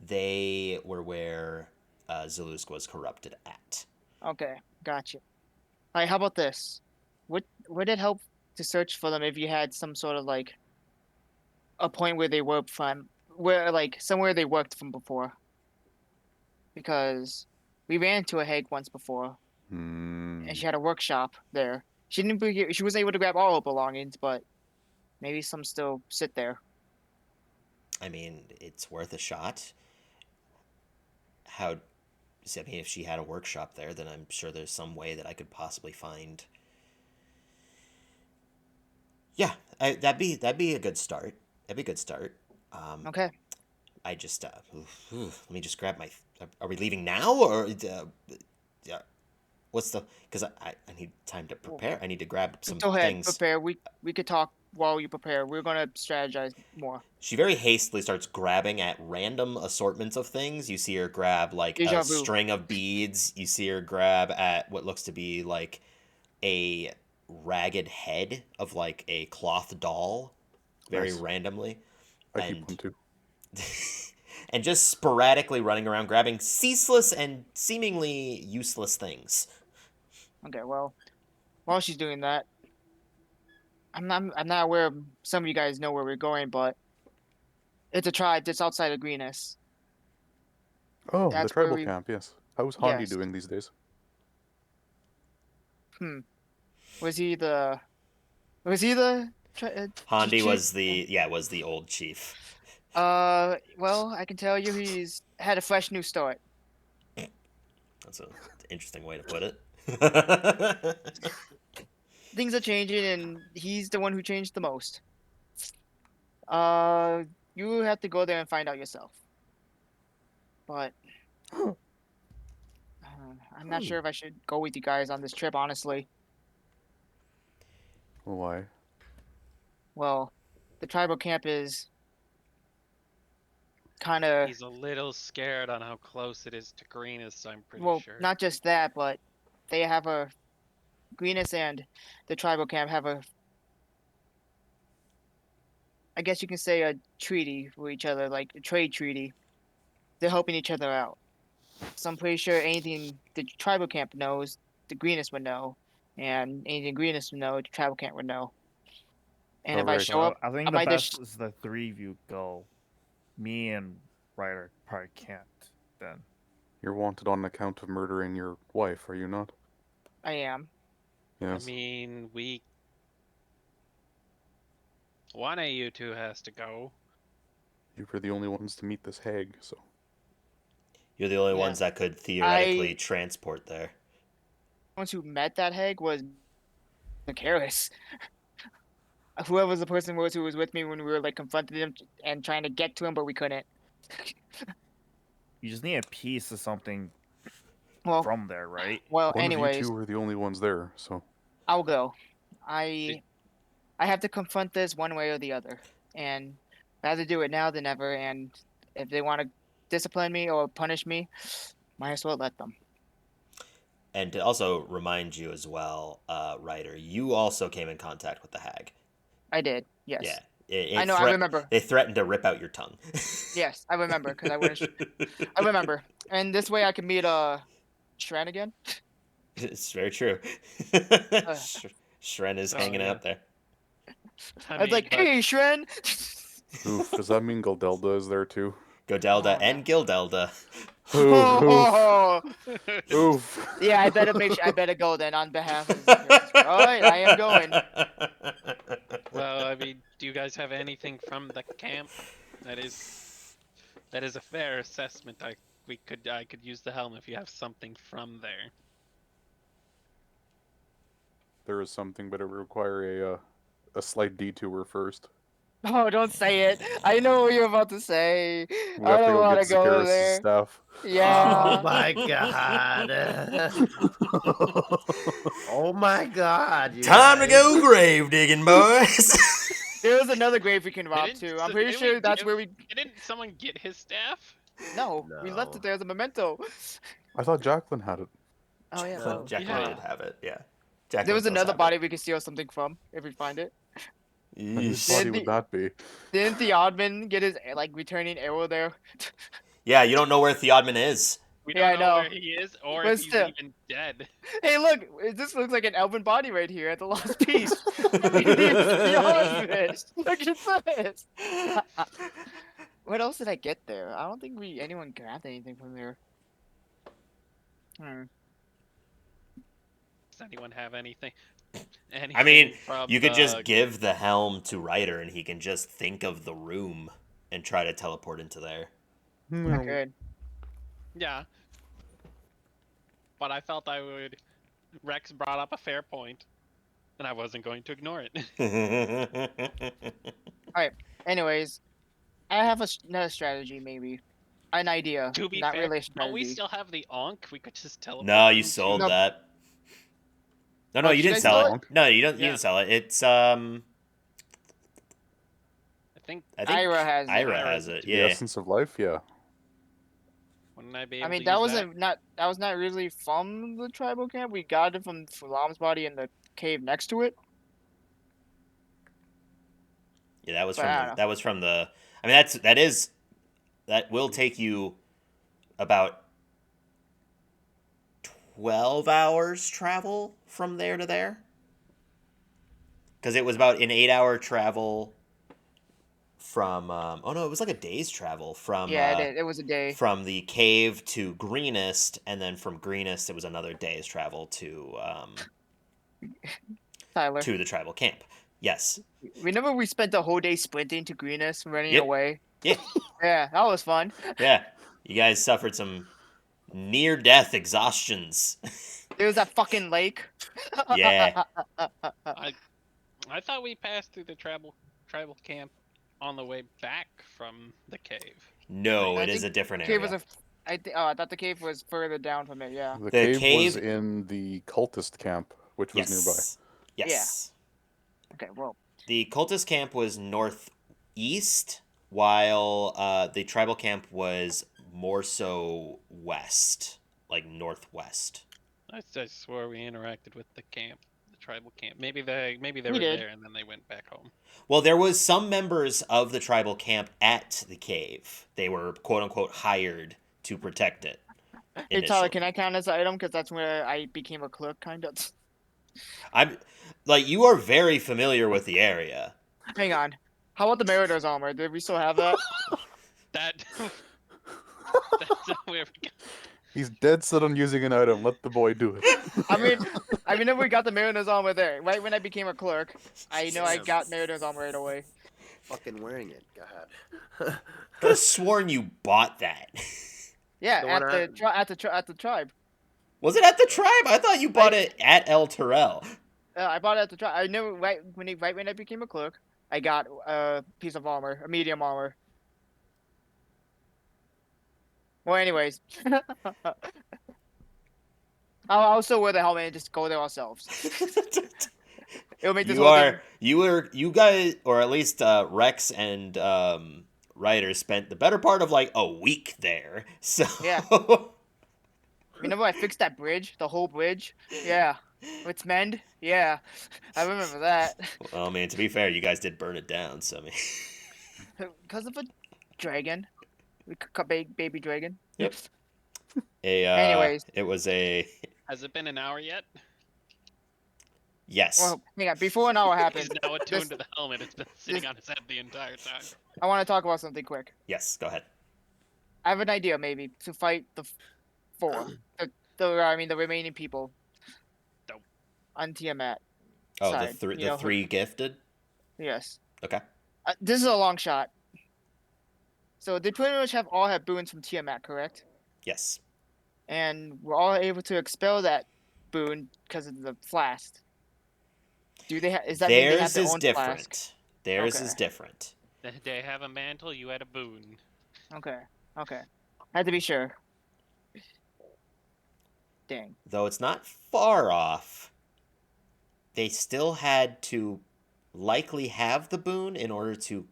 they were where Zalusk was corrupted at. Okay, gotcha. Alright, how about this? Would it help to search for them if you had some sort of like a point where they were from, where like somewhere they worked from before? Because we ran into a hag once before, and she had a workshop there. She wasn't able to grab all her belongings, but maybe some still sit there. I mean, it's worth a shot. I mean, if she had a workshop there, then I'm sure there's some way that I could possibly find. Yeah, that'd be a good start. That'd be a good start. Okay. I just let me just grab my. Are we leaving now or? Yeah. What's the? Because I need time to prepare. I need to grab some Go ahead, things. prepare. We could talk while you prepare. We're gonna strategize more. She very hastily starts grabbing at random assortments of things. You see her grab like Deja a vu. string of beads. You see her grab at what looks to be like a ragged head of like a cloth doll, very Nice. randomly. I keep one too. And just sporadically running around grabbing ceaseless and seemingly useless things. Okay, well, while she's doing that, I'm not aware of some of you guys know where we're going, but it's a tribe that's outside of Greenus. Oh, That's the tribal where we- camp, yes. How's Hondi Yes. doing these days? Was he the Hondi chief? was the old chief. Well, I can tell you he's had a fresh new start. That's an interesting way to put it. Things are changing, and he's the one who changed the most. Uh, you have to go there and find out yourself. But I'm not sure if I should go with you guys on this trip, honestly. Why? Well, the tribal camp is kind of He's a little scared on how close it is to Greenest, I'm pretty well, sure. not just that, but they have a Greenest and the tribal camp have a, I guess you can say, a treaty with each other, like a trade treaty. They're helping each other out. So I'm pretty sure anything the tribal camp knows, the Greenest would know, and anything Greenest would know, the tribal camp would know. And if I Alright. show up, I think I the might just best is the three of you go. Me and Ryder probably can't then. You're wanted on account of murdering your wife, are you not? I am. Yes. I mean, one of you two has to go. You were the only ones to meet this hag, so. You're the only Yeah. ones that could theoretically transport there. The ones who met that hag was Macaris. Whoever the person was who was with me when we were like confronting him and trying to get to him, but we couldn't. You just need a piece of something Well, from there, right? well. One of you Anyways, two were the only ones there, so. I'll go. I have to confront this one way or the other, and rather do it now than ever. And if they want to discipline me or punish me, might as well let them. And to also remind you as well, Ryder, you also came in contact with the hag. I did. Yes. Yeah. I know. I remember. They threatened to rip out your tongue. Yes, I remember because I wish. I remember, and this way I can meet Shren again. It's very true. Shren is Oh, hanging yeah. out there. I was like, but- "Hey, Shren." Oof, does that mean Goldelda is there too? Godelda Oh, and Gildelda. Oh, Oof. yeah, I better go then on behalf of. All right, I am going. Well, I mean, do you guys have anything from the camp? That is a fair assessment. I could use the helm if you have something from there. There is something, but it would require a slight detour first. Oh, don't say it. I know what you're about to say. We I have to don't go want get to go Zakaris' there. staff. Yeah. Oh my god. Oh my god. you Time to guys. go grave digging, boys. There was another grave we can rob Didn't too. s- I'm pretty didn't sure we that's give- where we. Didn't someone get his staff? No, we left No. it there as a memento. I thought Jacqueline had it. Oh yeah. No. Jacqueline Yeah. did have it, yeah. There Jacqueline was does another have body we could steal something from if we find it. it. And whose Yeesh. body Did would that be? Didn't the oddman get his like returning arrow there? Yeah, you don't know where Theodman is. We Yeah, don't I know know. where he is, or But if he's still. even dead. Hey, look! This looks like an elven body right here at the lost piece. The oddman. Look at this. What else did I get there? I don't think anyone grabbed anything from there. Does anyone have anything? I mean, Anything from you could just the- give the helm to Ryder and he can just think of the room and try to teleport into there. Hmm, Good. Yeah. But I felt I would. Rex brought up a fair point, and I wasn't going to ignore it. Anyways, I have another strategy, maybe. An idea. To be not fair, really a don't strategy. we still have the Ankh? We could just teleport. No, you them to- sold No. that. No, Oh, you did didn't I sell sell it. No, you don't. You Yeah. didn't sell it. It's I think. I think Ira has it. Ira Ira has has it. The Yeah. essence of life, yeah. Wouldn't I be I able mean, to that use wasn't not that was not really from the tribal camp. We got it from Fulam's body in the cave next to it. Yeah, that was But from I the, don't know. that was from the. I mean, that will take you about 12 hours travel from there to there. Because it was about an 8-hour travel from. Oh no, it was like a day's travel from. Yeah, it was a day. From the cave to Greenest, and then from Greenest, it was another day's travel to Tyler. the tribal camp. Yes. Remember we spent the whole day sprinting to Greenest, running Yep. away. Yeah, Yeah, that was fun. yeah. You guys suffered some near-death exhaustions. There was that fucking lake. Yeah. I thought we passed through the tribal camp on the way back from the cave. No, I it is think a different Cave was area. I thought the cave was further down from it. Yeah. The The cave was cave- in the cultist camp, which was nearby. Yes. Yes. Okay. Well. The cultist camp was northeast, while the tribal camp was more so west, like northwest. I swore we interacted with the camp, the tribal camp. Maybe they We were did. there and then they went back home. Well, there was some members of the tribal camp at the cave. They were quote unquote hired to protect it. Hey Tyler, initially. can I count as an item? Because that's where I became a clerk, kind of. I'm like you are very familiar with the area. Hang on. How about the Meritor's armor? Did we still have that? That that's where we got. He's dead set on using an item. Let the boy do it. I mean, if we got the Meritor's armor there, right when I became a clerk, I know I got Meritor's armor right away. Fucking wearing it. God. I could have sworn you bought that. Yeah, The at one at the tribe. Was it at the tribe? I thought you bought it at El Terrell. I bought it at the tribe. I know right when I became a clerk, I got a piece of armor, a medium armor. Well, anyways, I'll still wear the helmet and just go there ourselves. It'll make this You whole are thing. you guys, or at least Rex and Ryder spent the better part of like a week there. So Yeah. Remember I fixed that bridge, the whole bridge? Yeah. It's mend? Yeah. I remember that. Well, I mean, to be fair, you guys did burn it down. So I mean, Because of a dragon. Baby dragon. Yep. Anyways. it was a Has it been an hour yet? yes. Well, hang on. Before an hour He's happens, now attuned this- to the helmet. It's been sitting on his head the entire time. I want to talk about something quick. Yes. Go ahead. I have an idea, maybe, to fight the four. The remaining people. Dope. On Tiamat. Oh, Sorry, the three you know, three gifted. Yes. Okay. This is a long shot. So they pretty much all have boons from Tiamat, correct? Yes. And we're all able to expel that boon because of the flask. Do they? Is that mean they have Theirs their is own different. flask? Theirs Okay. is different. They have a mantle. You had a boon. Okay. Okay. Had to be sure. Dang. Though it's not far off, they still had to likely have the boon in order to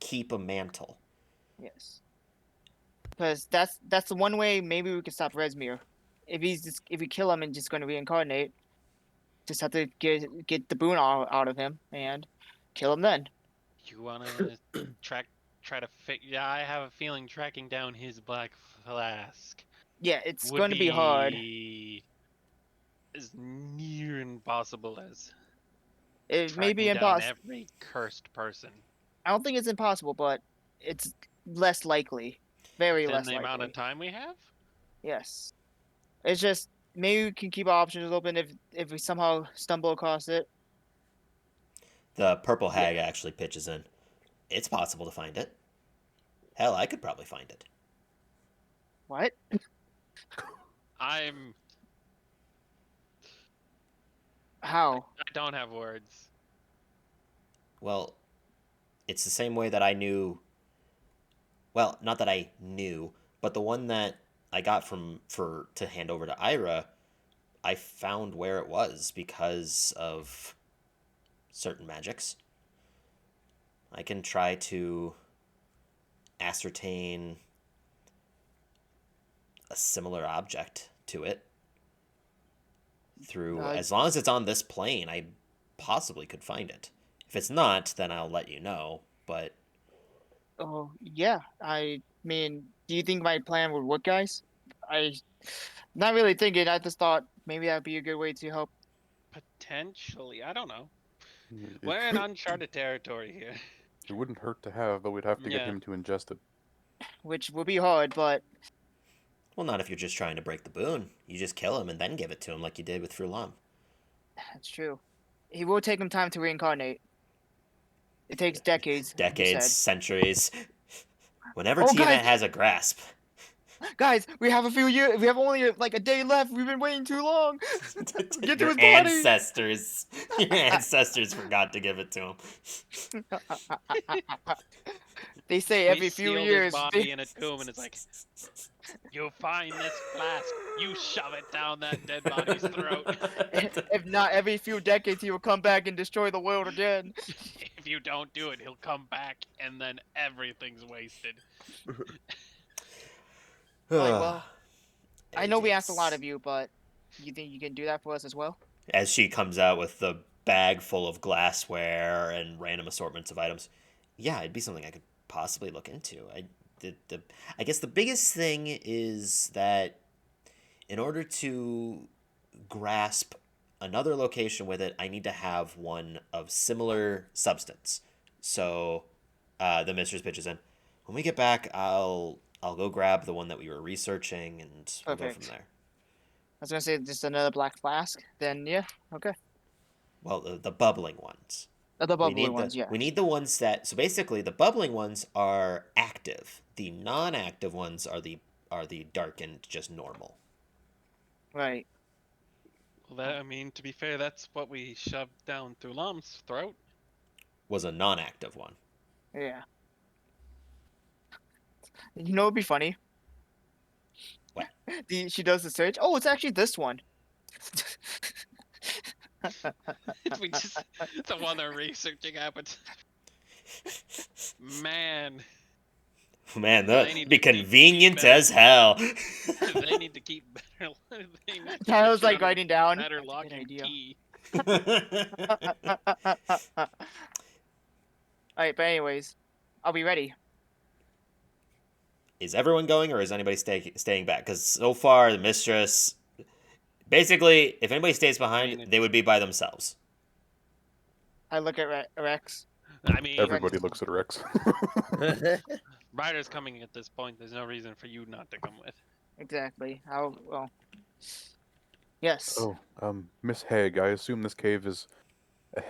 keep a mantle. Yes. Because that's the one way maybe we can stop Resmir. If we kill him and just going to reincarnate, just have to get the boon out of him and kill him then. You wanna try to Yeah, I have a feeling tracking down his black flask Yeah, it's would going to be hard. As near impossible as It may be tracking down impossible. every cursed person. I don't think it's impossible, but it's less likely. Very In less the likely. amount of time we have. Yes. It's just maybe we can keep our options open if we somehow stumble across it. The purple hag actually pitches in. It's possible to find it. Hell, I could probably find it. What? I How? don't have words. Well, it's the same way that I knew. Well, not that I knew, but the one that I got to hand over to Ira, I found where it was because of certain magics. I can try to ascertain a similar object to it through, as long as it's on this plane, I possibly could find it. If it's not, then I'll let you know, but Oh, yeah. I mean, do you think my plan would work, guys? Not really thinking. I just thought maybe that'd be a good way to help. Potentially, I don't know. It, We're in uncharted territory here. it wouldn't hurt to have, but we'd have to get Yeah. him to ingest it. Which would be hard, but well, not if you're just trying to break the boon. You just kill him and then give it to him like you did with Frulam. that's true. It will take him time to reincarnate. It takes decades. like you Decades, said. centuries. Whenever Oh, Tiamat guys. has a grasp, Guys, we have a few years. We have only like a day left. We've been waiting too long. Get to your his body. your ancestors forgot to give it to him. They say We every few sealed his years. body in a tomb, and it's like, you find this flask, you shove it down that dead body's throat. If not every few decades, he will come back and destroy the world again. If you don't do it, he'll come back, and then everything's wasted. Like, well, I know we asked a lot It's- of you, but you think you can do that for us as well? As she comes out with the bag full of glassware and random assortments of items, yeah, it'd be something I could possibly look into. I guess the biggest thing is that in order to grasp another location with it, I need to have one of similar substance. So, the mistress pitches in. When we get back, I'll go grab the one that we were researching, and we'll go from Perfect. there. I was gonna say just another black flask. Then yeah, okay. Well, the bubbling ones. The We bubbly need ones, the yeah. we need the ones that, so basically the bubbling ones are active. The non-active ones are the darkened, just normal. Right. Well, that, I mean, to be fair, that's what we shoved down Thulam's throat. Was a non-active one. Yeah. You know, it'd be funny. What? She does the search. Oh, it's actually this one. We just the one they're researching happens. Man, Man, They that'd need be to keep convenient better- as hell. they need to keep better. They need to Tyler's figure like out a writing down. better That's a lock good and idea. key. Alright, but anyways, are we ready? Is everyone going, or is anybody staying back? Because so far, the mistress. Basically, if anybody stays behind, mean, they would be by themselves. I look at Rex. I mean, Everybody looks at Rex. Ryder's coming at this point. There's no reason for you not to come with. Exactly. How well? Yes. Oh, Miss Haig, I assume this cave is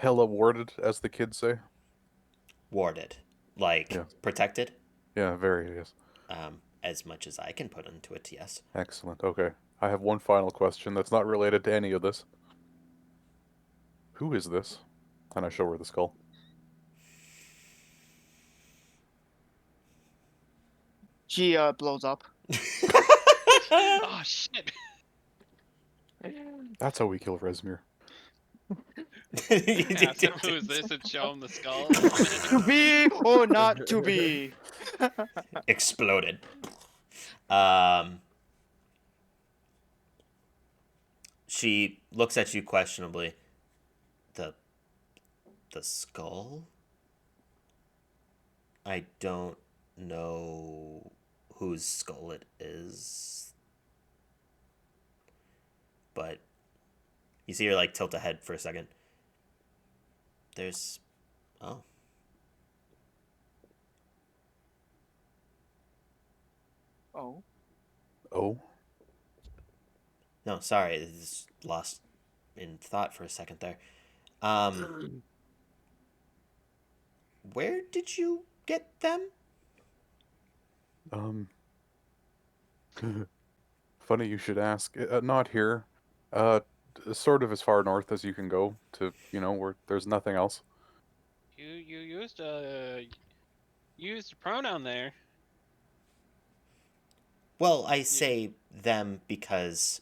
hella warded, as the kids say. Warded. Like, Yeah. protected. Yeah, very, yes. As much as I can put into it, yes. Excellent. Okay. I have one final question that's not related to any of this. Who is this? And I show her the skull. She blows up. Oh shit! That's how we kill Resmir. Ask him who is this and show him the skull. To be or not to be. Exploded. She looks at you questionably. The skull? I don't know whose skull it is. But you see her like tilt ahead for a second. There's oh. Oh. Oh? No, sorry, it's lost in thought for a second there. Where did you get them? Funny you should ask. Not here. Sort of as far north as you can go to, where there's nothing else. You used a pronoun there. Well, I say them because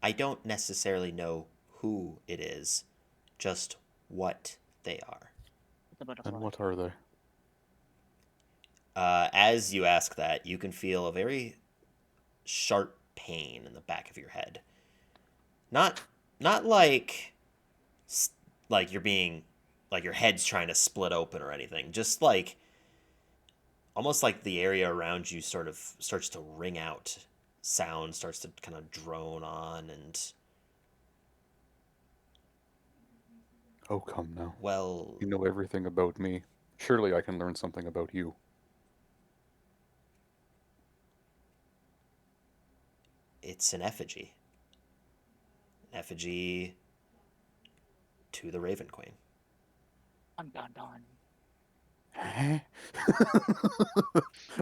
I don't necessarily know who it is, just what they are. The butterfly. And what are they? As you ask that, you can feel a very sharp pain in the back of your head. Not like you're being like your head's trying to split open or anything. Just like almost like the area around you sort of starts to ring out. Sound starts to kind of drone on, and Oh, come now. well, You know everything about me. Surely I can learn something about you. it's an effigy. An effigy to the Raven Queen. Dun, dun, dun. Huh?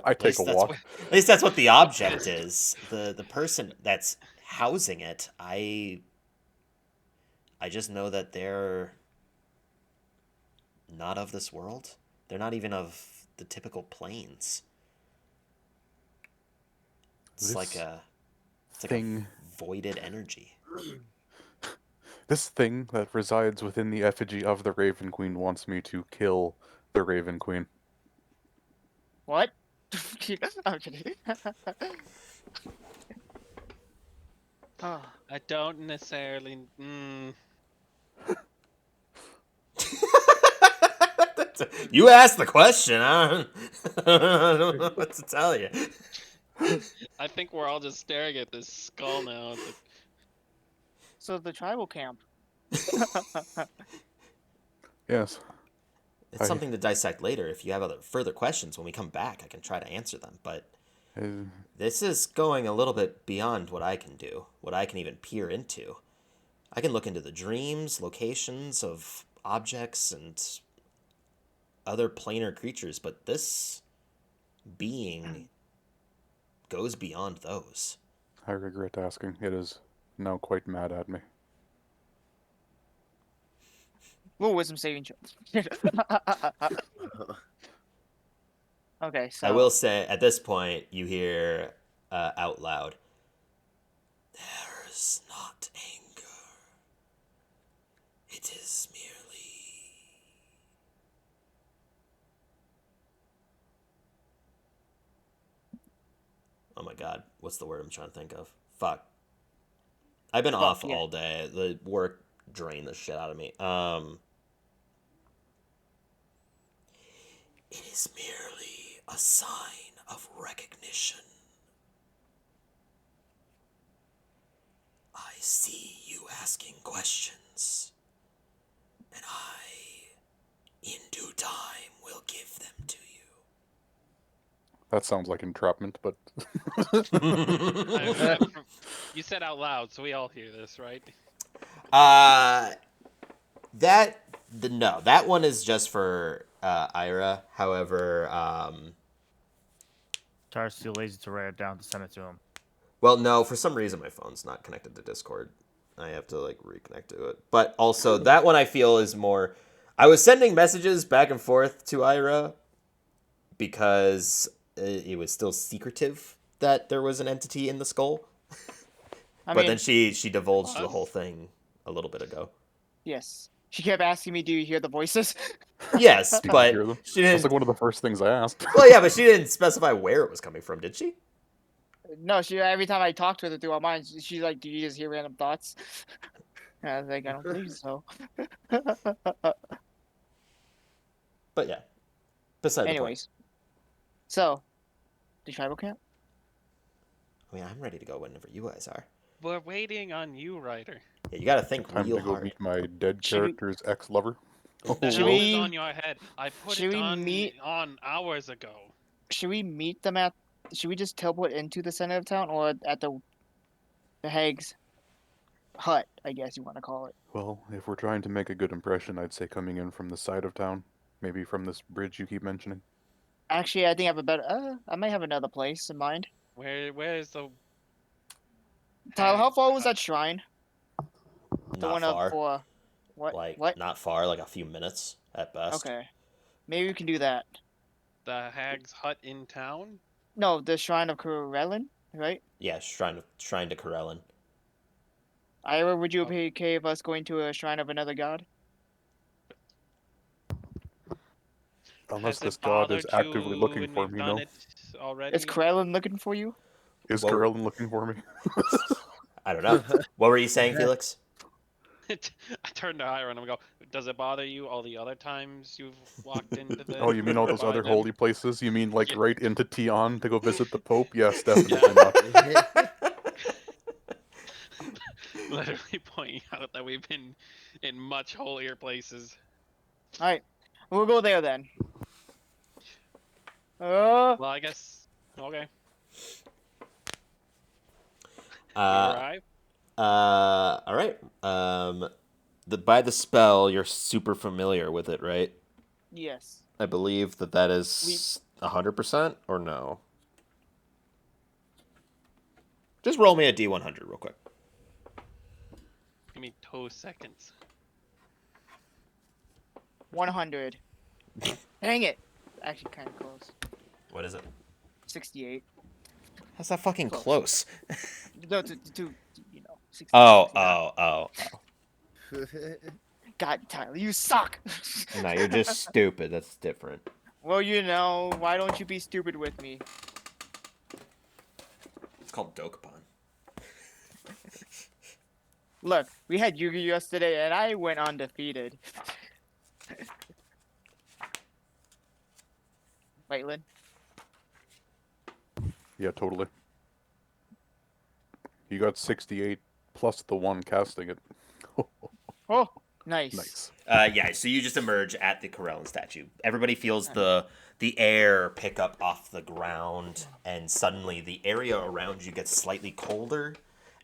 I At take least a that's walk. what, at least that's what the object is. The person that's housing it, I just know that they're not of this world. They're not even of the typical planes. It's like This a thing, voided energy. this thing that resides within the effigy of the Raven Queen wants me to kill the Raven Queen. What? I'm kidding. Oh, I don't necessarily. You asked the question. I don't know what to tell you. I think we're all just staring at this skull now. It's like, so the tribal camp. Yes. It's something to dissect later. If you have other further questions when we come back, I can try to answer them. But Uh, this is going a little bit beyond what I can do, what I can even peer into. I can look into the dreams, locations of objects, and other planar creatures, but this being goes beyond those. I regret asking. It is now quite mad at me. Ooh, wisdom saving throw. Okay, so I will say, at this point, you hear out loud, "There is not anger. It is merely..." Oh my god, what's the word I'm trying to think of? Fuck. I've been off yeah. all day. The work drained the shit out of me. It is merely a sign of recognition. I see you asking questions, and I, in due time, will give them to That sounds like entrapment, but you. you said out loud, so we all hear this, right? No, that one is just for Ira. However, Tar's too lazy to write it down to send it to him. well, no, for some reason my phone's not connected to Discord. I have to like reconnect to it. But also that one I feel is more. I was sending messages back and forth to Ira because it was still secretive that there was an entity in the skull. I But mean, then she divulged the Was? whole thing a little bit ago. yes. She kept asking me, "Do you hear the voices?" Yes, you but can hear them. she That's didn't. like one of the first things I asked. Well, yeah, but she didn't specify where it was coming from, did she? No, she every time I talk to her through our minds, she's like, "Do you just hear random thoughts?" And I was like, "I don't believe so." But yeah. Beside the point. Anyways, so the tribal camp. I mean, I'm ready to go whenever you guys are. We're waiting on you, Ryder. Yeah, you gotta think Time real to go hard. meet my dead Should we- character's ex-lover. The Should helm is we- on your head. I put should it we on meet- on hours ago. Should we meet them at? Should we just teleport into the center of town or at the Hag's hut? I guess you want to call it. Well, if we're trying to make a good impression, I'd say coming in from the side of town. Maybe from this bridge you keep mentioning. Actually, I think I have a better. I might have another place in mind. Where's the Tyler, how Hag's far was hut? that shrine? The Not one far. up for what? Like, What? not far, like a few minutes at best. Okay, maybe we can do that. The Hag's hut in town? No, the shrine of Kurelin, right? Yeah, shrine to Corellin. Ira, would you Oh. be okay with us going to a shrine of another god? Unless Has it this god is bothered actively you looking when for we've me, done no. it already? Is Kurelin looking for you? Is Well- Carolyn looking for me? I don't know. What were you saying, Felix? I turned to Ira and I go, "Does it bother you all the other times you've walked into the?" Oh, you mean all those by other them? holy places? You mean like Yeah. right into Tion to go visit the Pope? Yes, definitely not. Literally pointing out that we've been in much holier places. All right, we'll go there then. Uh, Well, I guess. Okay. We Uh, arrive. all right. By the spell, you're super familiar with it, right? yes. I believe that is 100% or no. Just roll me a D100 real quick. Give me 2 seconds. 100. Dang it! Actually, kind of close. What is it? 68. How's that fucking Close. close? No, to 68. Oh, Yeah. oh. God, Tyler, you suck! No, you're just stupid. That's different. Well, why don't you be stupid with me? It's called Dokapon. Look, we had Yu-Gi-Oh yesterday, and I went undefeated. Wait, Lynn? Yeah, totally. You got 68 plus the one casting it. Oh, nice. Nice. Yeah, so you just emerge at the Corellan statue. Everybody feels the air pick up off the ground, and suddenly the area around you gets slightly colder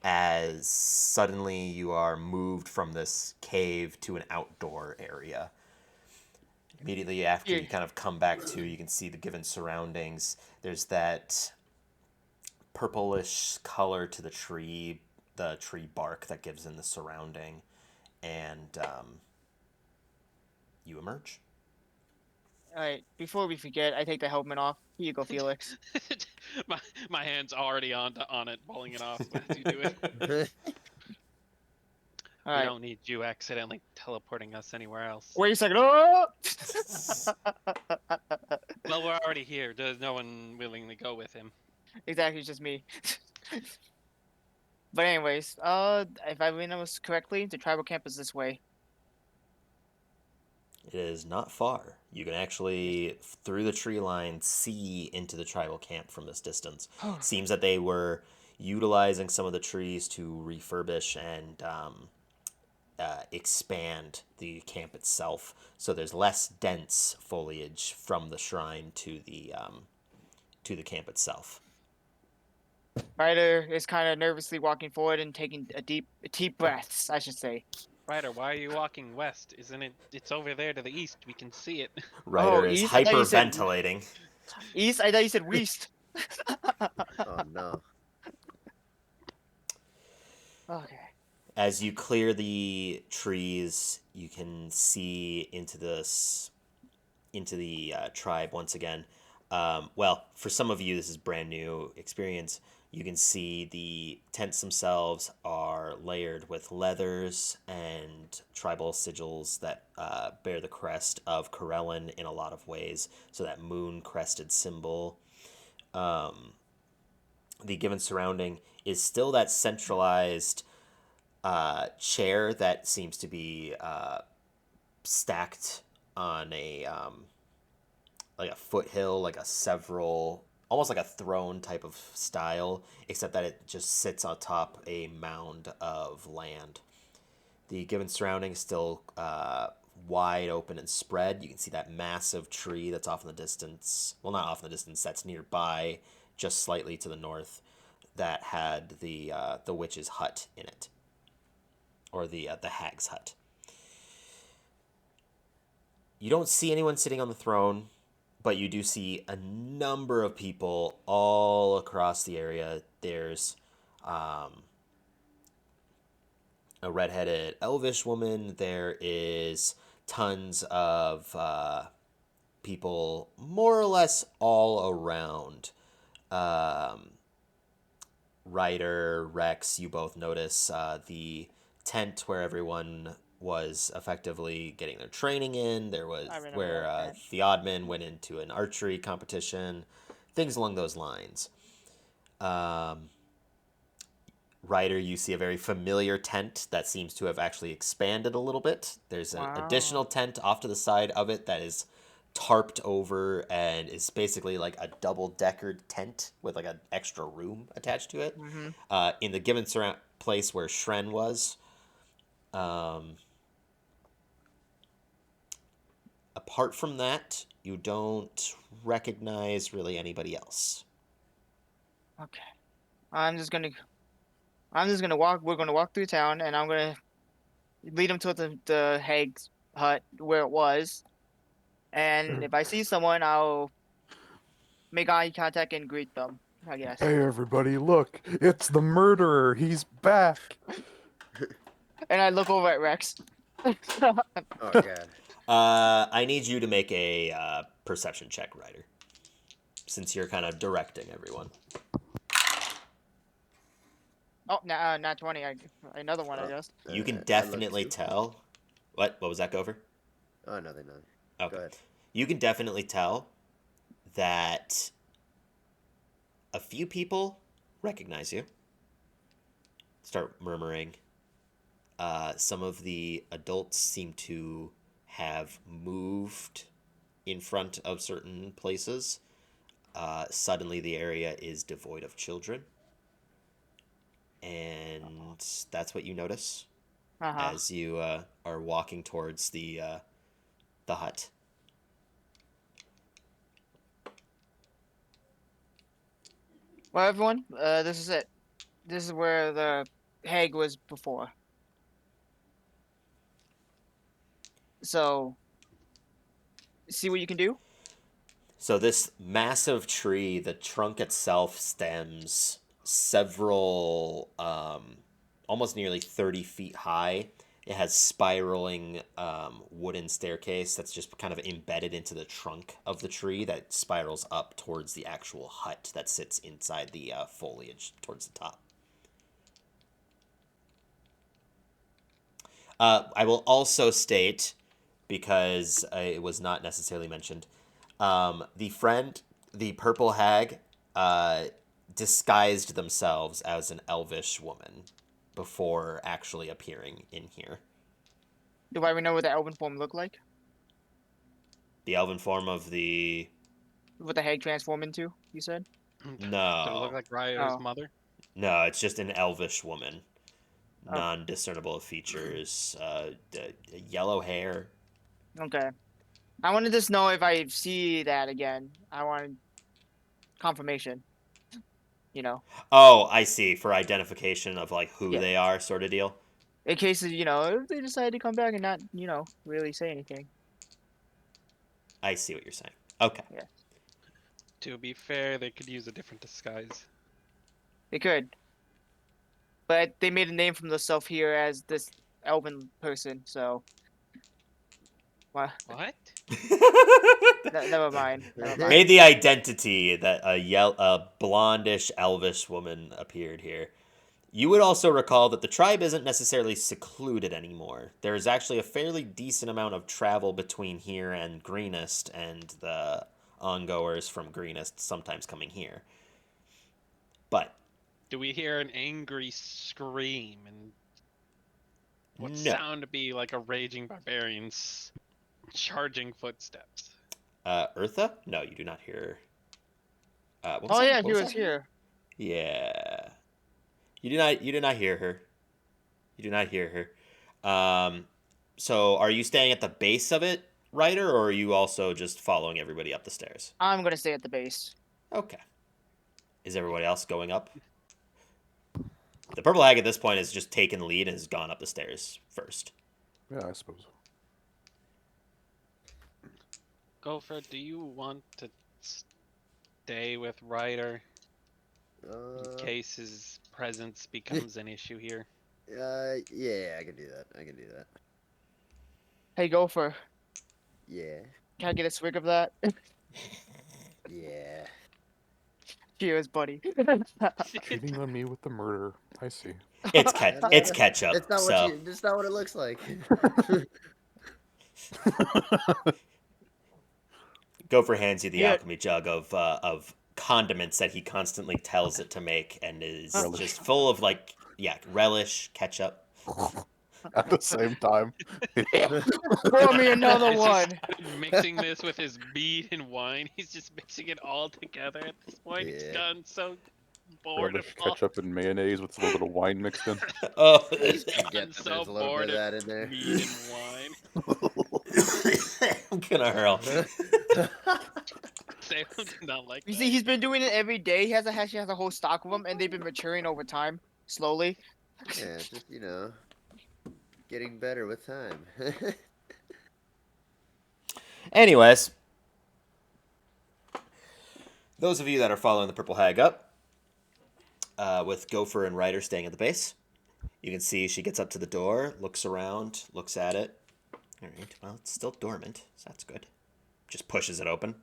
as suddenly you are moved from this cave to an outdoor area. Immediately after you kind of come back to, you can see the given surroundings. There's that purplish color to the tree bark that gives in the surrounding, and you emerge. Alright, before we forget, I take the helmet off. Here you go, Felix. my hand's already on it, pulling it off as you do it. We Alright. don't need you accidentally teleporting us anywhere else. Wait a second. Oh! Well, we're already here. There's no one willing to go with him. Exactly, it's just me. But anyways, if I remember correctly, the tribal camp is this way. It is not far. You can actually, through the tree line, see into the tribal camp from this distance. Seems that they were utilizing some of the trees to refurbish and expand the camp itself. So there's less dense foliage from the shrine to the camp itself. Ryder is kind of nervously walking forward and taking deep breaths, I should say. Ryder, why are you walking west? Isn't it? It's over there to the east. We can see it. Ryder is east? I thought you said- hyperventilating. East? I thought you said west. Oh no. Okay. As you clear the trees, you can see into the tribe once again. Well, for some of you, this is brand new experience. You can see the tents themselves are layered with leathers and tribal sigils that bear the crest of Corellan in a lot of ways. So that moon-crested symbol. The given surrounding is still that centralized chair that seems to be stacked on a like a foothill, like a several, almost like a throne type of style, except that it just sits on top a mound of land. The given surrounding is still wide open and spread. You can see that massive tree that's off in the distance. Well, not off in the distance. That's nearby, just slightly to the north. That had the witch's hut in it, or the hag's hut. You don't see anyone sitting on the throne, but you do see a number of people all across the area. There's a redheaded elvish woman. There is tons of people more or less all around. Ryder, Rex, you both notice the tent where everyone was effectively getting their training in. There was where Theodman went into an archery competition, things along those lines. Ryder, you see a very familiar tent that seems to have actually expanded a little bit. There's an additional tent off to the side of it that is tarped over and is basically like a double-deckered tent with like an extra room attached to it. Mm-hmm. In the given place where Shren was, apart from that, you don't recognize really anybody else. Okay. I'm just gonna walk. We're gonna walk through town, and I'm gonna lead him to the hag's hut where it was, And if I see someone, I'll make eye contact and greet them, I guess. Hey, everybody, look! It's the murderer! He's back! And I look over at Rex. Oh god. I need you to make a perception check, Ryder, since you're kind of directing everyone. Oh, not 20. Another one, I guess. You can I look definitely too. tell. What was that, Gopher? Oh, nothing. Okay. Go ahead. You can definitely tell that a few people recognize you. Start murmuring. Some of the adults seem to have moved in front of certain places. Suddenly, the area is devoid of children. And that's what you notice as you are walking towards the hut. Well, everyone, this is it. This is where the hag was before. So, see what you can do. So this massive tree, the trunk itself stems several, almost nearly 30 feet high. It has spiraling wooden staircase that's just kind of embedded into the trunk of the tree that spirals up towards the actual hut that sits inside the foliage towards the top. I will also state, because it was not necessarily mentioned, the purple hag, disguised themselves as an elvish woman before actually appearing in here. Do I even know what the elven form looked like? The elven form of the... What the hag transformed into, you said? Did it look No. like Ryder's Oh. mother? No, it's just an elvish woman. Oh. Non-discernible features, yellow hair. Okay. I wanted to just know if I see that again. I wanted confirmation. You know, Oh, I see. For identification of, like, who Yeah. they are, sort of deal. in case, if they decide to come back and not, really say anything. I see what you're saying. Okay. Yeah. To be fair, they could use a different disguise. They could. But they made a name for themselves here as this elven person, so. Well, What? never mind. Never mind. Made the identity that a blondish elvish woman appeared here. You would also recall that the tribe isn't necessarily secluded anymore. There is actually a fairly decent amount of travel between here and Greenest, and the ongoers from Greenest sometimes coming here. But Do we hear an angry scream and what no. sound to be like a raging barbarian's charging footsteps? Eartha? No, you do not hear. What was Oh that? yeah, What he was that? here. Yeah. You do not hear her. You do not hear her. So are you staying at the base of it, Ryder, or are you also just following everybody up the stairs? I'm gonna stay at the base. Okay. Is everybody else going up? The purple hag at this point has just taken the lead and has gone up the stairs first. Yeah, I suppose. Gopher, do you want to stay with Ryder in case his presence becomes an issue here? Yeah, I can do that. Hey, Gopher, Yeah. can I get a swig of that? Yeah. Cheers, buddy. Cheating on me with the murder. I see. It's It's ketchup. It's not So it's not what it looks like. Gopher hands you the Yeah. alchemy jug of condiments that he constantly tells it to make, and is Relish. just full of relish, ketchup. At the same time. Pour me another As he one. started mixing this with his mead and wine, he's just mixing it all together at this point. He's Yeah. gotten so bored Relish, of all ketchup, and mayonnaise with a little bit of wine mixed in. Oh, Just I'm forget that so there's a little bored bit of of that in there. mead and wine. I'm gonna hurl. Salem did not like You that. see, he's been doing it every day. He actually has a whole stock of them, and they've been maturing over time, slowly. Yeah, just getting better with time. Anyways, those of you that are following the Purple Hag up, with Gopher and Ryder staying at the base, you can see she gets up to the door, looks around, looks at it. All right, well, it's still dormant, so that's good. Just pushes it open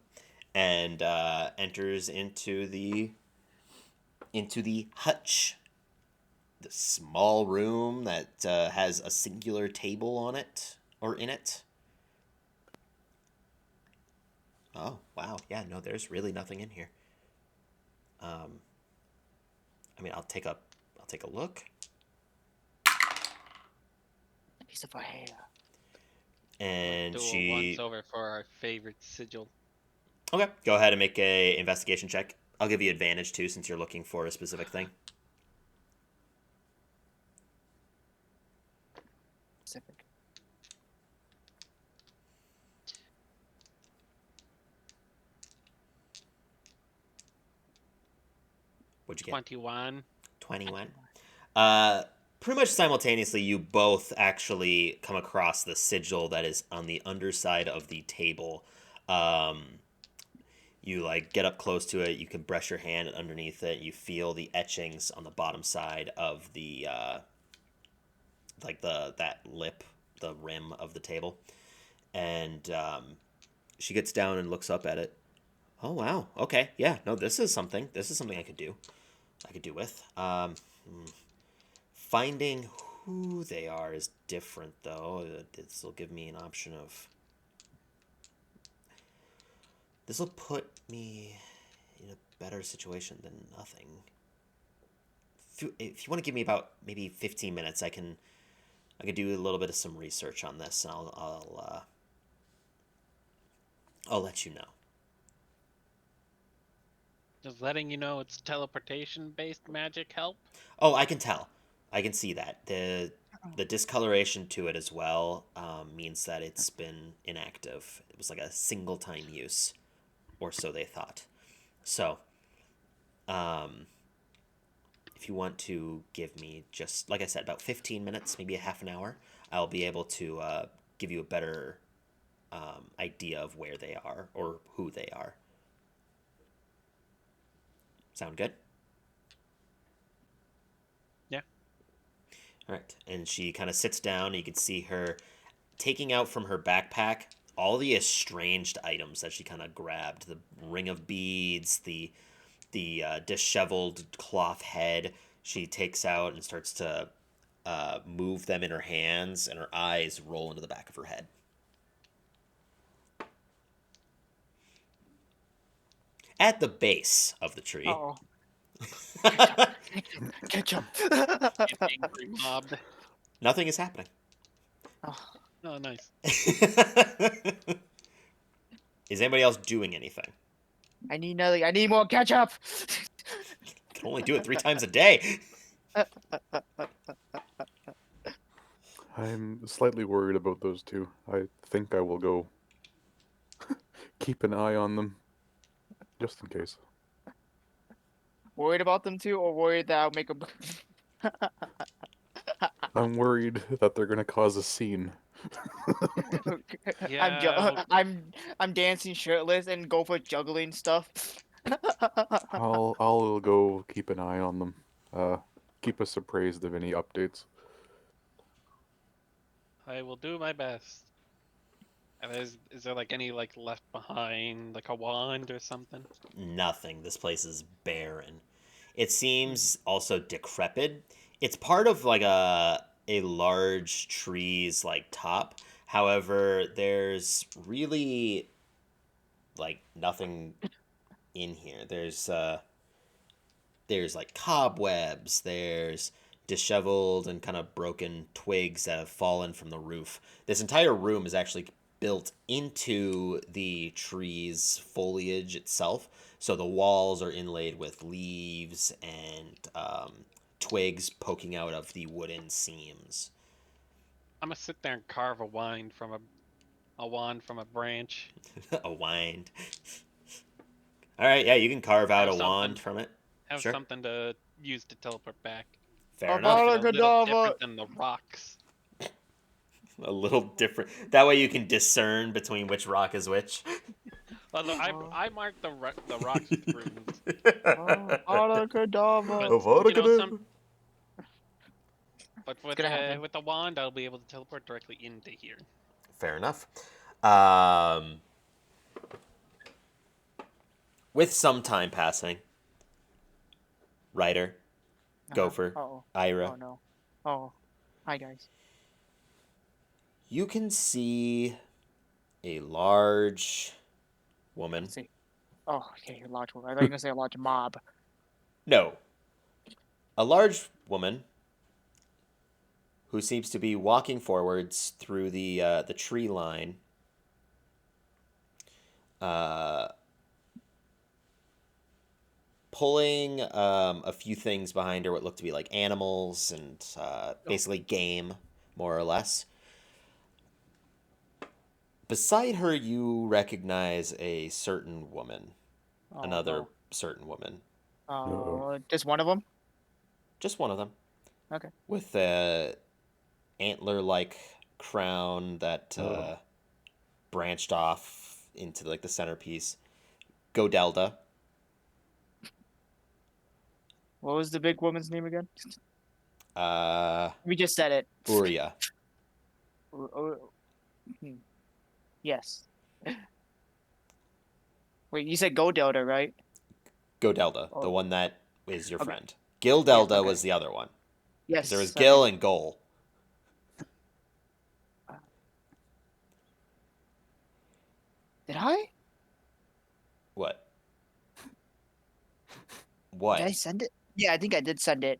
and enters into the hutch, the small room that has a singular table on it or in it. Oh wow, yeah, no, there's really nothing in here. I mean, I'll take a look. Piece of her hair. And Do a she once over for our favorite sigil. Okay, go ahead and make a investigation check. I'll give you advantage too, since you're looking for a specific thing. Specific. What'd you get? 21. 21. Pretty much simultaneously, you both actually come across the sigil that is on the underside of the table. You like get up close to it. You can brush your hand underneath it. You feel the etchings on the bottom side of the that lip, the rim of the table, and she gets down and looks up at it. Oh wow. Okay. Yeah. No. This is something. This is something I could do. I could do with. Finding who they are is different, though. This will give me an option of. This will put me in a better situation than nothing. If you want to give me about maybe 15 minutes, I can do a little bit of some research on this, and I'll let you know. Does letting you know it's teleportation-based magic help? Oh, I can tell. I can see that. The discoloration to it as well means that it's been inactive. It was like a single time use, or so they thought. So, if you want to give me just, like I said, about 15 minutes, maybe a half an hour, I'll be able to give you a better idea of where they are or who they are. Sound good? Yeah. All right. And she kind of sits down, and you can see her taking out from her backpack all the estranged items that she kind of grabbed. The ring of beads, the disheveled cloth head she takes out and starts to move them in her hands, and her eyes roll into the back of her head. At the base of the tree. Oh, ketchup. An angry mob. Nothing is happening. Oh, Oh, nice. Is anybody else doing anything? I need another. I need more ketchup. Can only do it 3 times a day. I'm slightly worried about those two. I think I will go keep an eye on them, just in case. Worried about them too, or worried that I'll make a. I'm worried that they're gonna cause a scene. Yeah. I'm dancing shirtless and go for juggling stuff. I'll go keep an eye on them. Keep us appraised of any updates. I will do my best. And is there like any like left behind, like a wand or something? Nothing. This place is barren. It seems also decrepit. It's part of like a large tree's like top. However, there's really like nothing in here. There's like cobwebs. There's disheveled and kind of broken twigs that have fallen from the roof. This entire room is actually built into the tree's foliage itself. So the walls are inlaid with leaves and twigs poking out of the wooden seams. I'm gonna sit there and carve a wand from a branch. A wind. All right, yeah, you can carve out a Have wand something. from it. Have Sure. something to use to teleport back. Fair About enough. Make it a little Abracadabra. different than the rocks. a little different. That way you can discern between which rock is which. Although Oh. I marked the rocks with runes, Avada Kedavra. but you know some. But It's gonna happen. with the wand, I'll be able to teleport directly into here. Fair enough. With some time passing, Ryder, Gopher, Oh. Ira, Oh no. Oh. Hi guys. you can see a large woman. Let's see. Oh, okay, a large woman. I thought you were gonna say a large mob. No. A large woman who seems to be walking forwards through the tree line. Pulling a few things behind her, what looked to be like animals and basically game, more or less. Beside her, you recognize a certain woman. Oh, Another certain woman. no. Uh-oh. Just one of them. Just one of them. Okay. With a antler-like crown that branched off into like the centerpiece. Godelda. What was the big woman's name again? Uh, We just said it. Uria. Hmm. Yes. Wait, you said Godelda, right? Godelda, the Oh. one that is your Okay. friend. Gildelda okay. was the other one. 'Cause Yes. there was okay. Gil and Gol. Did I? What? What? Did I send it? Yeah, I think I did send it.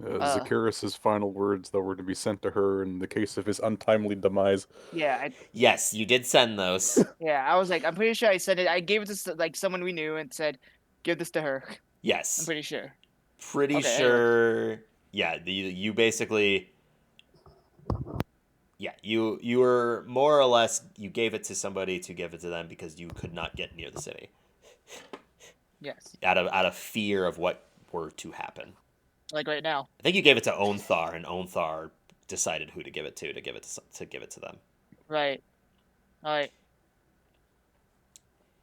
Zacchaeus' final words that were to be sent to her in the case of his untimely demise. Yeah, Yes, you did send those. yeah. I was like, I'm pretty sure I sent it. I gave it to like someone we knew and said, "Give this to her." I'm Yes. pretty sure. Pretty Okay, sure. Yeah, you basically. Yeah, you were more or less, you gave it to somebody to give it to them because you could not get near the city Yes. out of fear of what were to happen. Like right now. I think you gave it to Onthar, and Onthar decided who to give it to give it to them. Right. All right.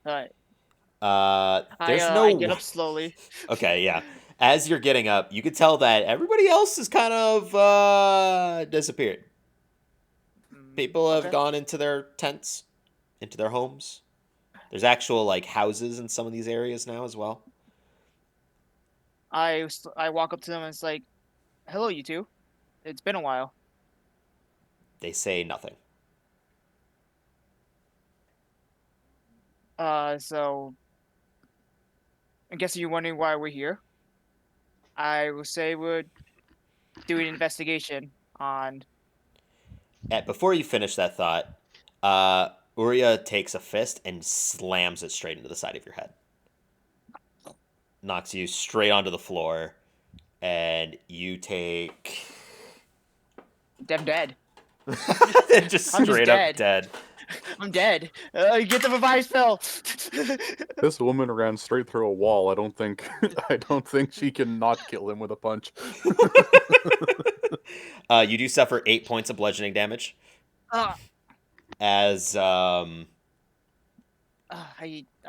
All right. There's I get up slowly. Okay, yeah. As you're getting up, you could tell that everybody else has kind of disappeared. People have Okay. gone into their tents, into their homes. There's actual like houses in some of these areas now as well. I walk up to them and it's like, "Hello, you two. It's been a while." They say nothing. So I guess you're wondering why we're here. I will say we're doing an investigation on. Before you finish that thought, Uria takes a fist and slams it straight into the side of your head. Knocks you straight onto the floor, and you take. I'm dead. Just I'm just straight up dead. I'm dead. Get the revive spell. This woman ran straight through a wall. I don't think she can not kill him with a punch. You do suffer 8 points of bludgeoning damage. As I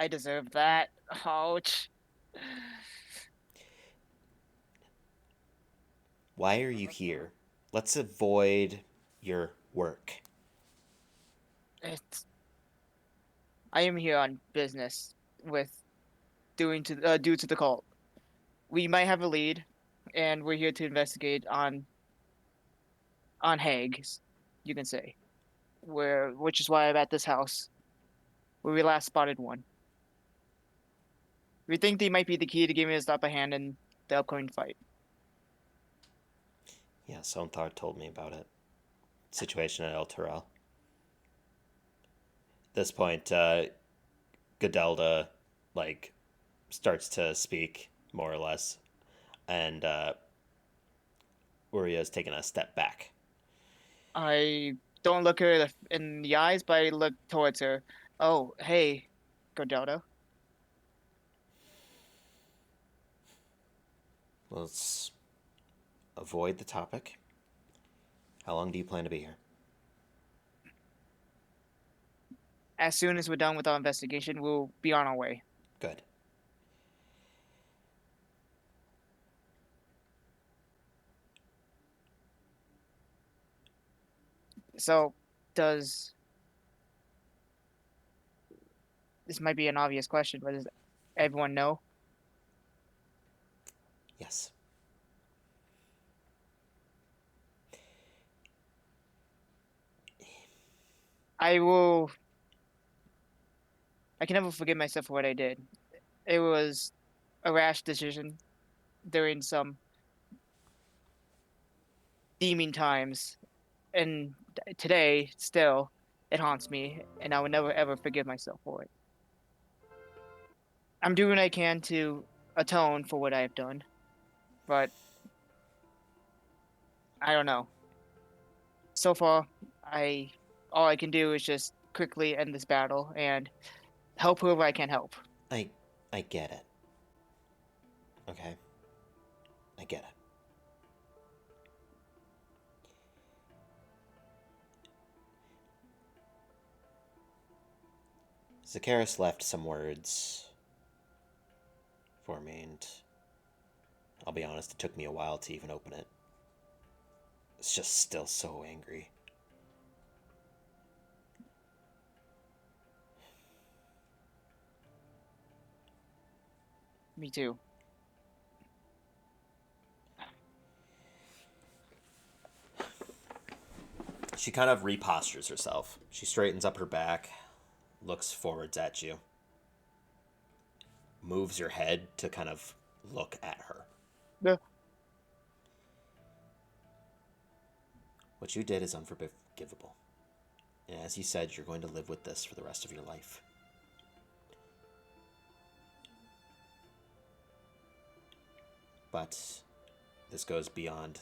deserve that. Ouch. Why are you here? Let's avoid your work. I am here on business with due to the cult. We might have a lead, and we're here to investigate on hags, you can say, which is why I'm at this house, where we last spotted one. We think they might be the key to giving us the upper hand in the upcoming fight. Yeah, Sonthar told me about it. Situation at El Terrell. At this point, Godelda, like, starts to speak, more or less. And Uria's taking a step back. I don't look her in the eyes, but I look towards her. Oh, hey, Godelda. Let's avoid the topic. How long do you plan to be here? As soon as we're done with our investigation, we'll be on our way. Good. So, does this might be an obvious question, but does everyone know? Yes. I will. I can never forgive myself for what I did. It was a rash decision during some deeming times, and today still it haunts me, and I will never ever forgive myself for it. I'm doing what I can to atone for what I have done, but I don't know. So far, I all I can do is just quickly end this battle and help whoever I can help. I get it. Okay? I get it. Zakaris left some words for me, and I'll be honest, it took me a while to even open it. It's just still so angry. Me too. She kind of repostures herself. She straightens up her back, looks forwards at you, moves her head to kind of look at her. Yeah. What you did is unforgivable. And as you said, you're going to live with this for the rest of your life. But this goes beyond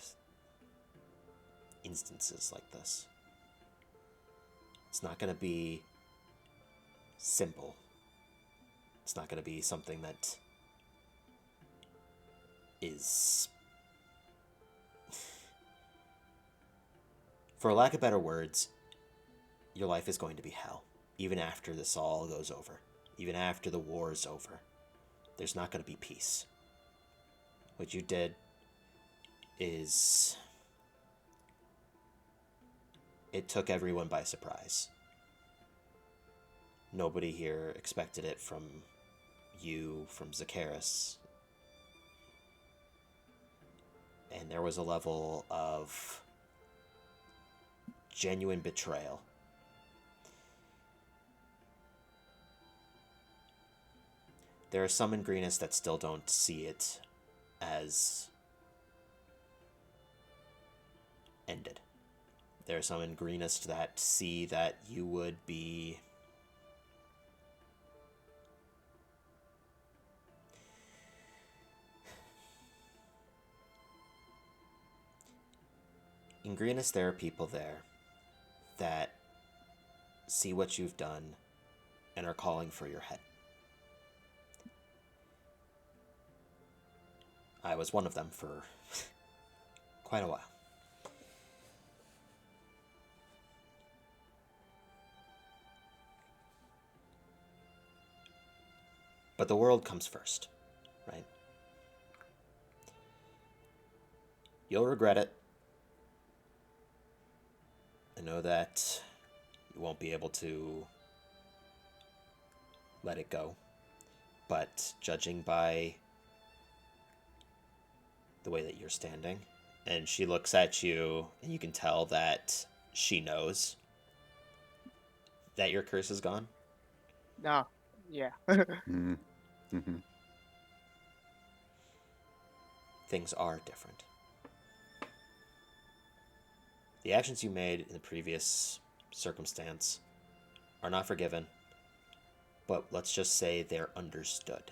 instances like this. It's not going to be simple. It's not going to be something that is, for lack of better words, your life is going to be hell. Even after this all goes over. Even after the war is over. There's not going to be peace. What you did is, it took everyone by surprise. Nobody here expected it from you, from Zakaris. And there was a level of genuine betrayal. There are some in Greenest that still don't see it as ended. There are some in Greenest that see that you would be in Greenest. There are people there that see what you've done and are calling for your head. I was one of them for quite a while. But the world comes first, right? You'll regret it. I know that you won't be able to let it go. But judging by the way that you're standing, and she looks at you, and you can tell that she knows that your curse is gone. No. Yeah. Mm-hmm. Mm-hmm. Things are different. The actions you made in the previous circumstance are not forgiven, but let's just say they're understood.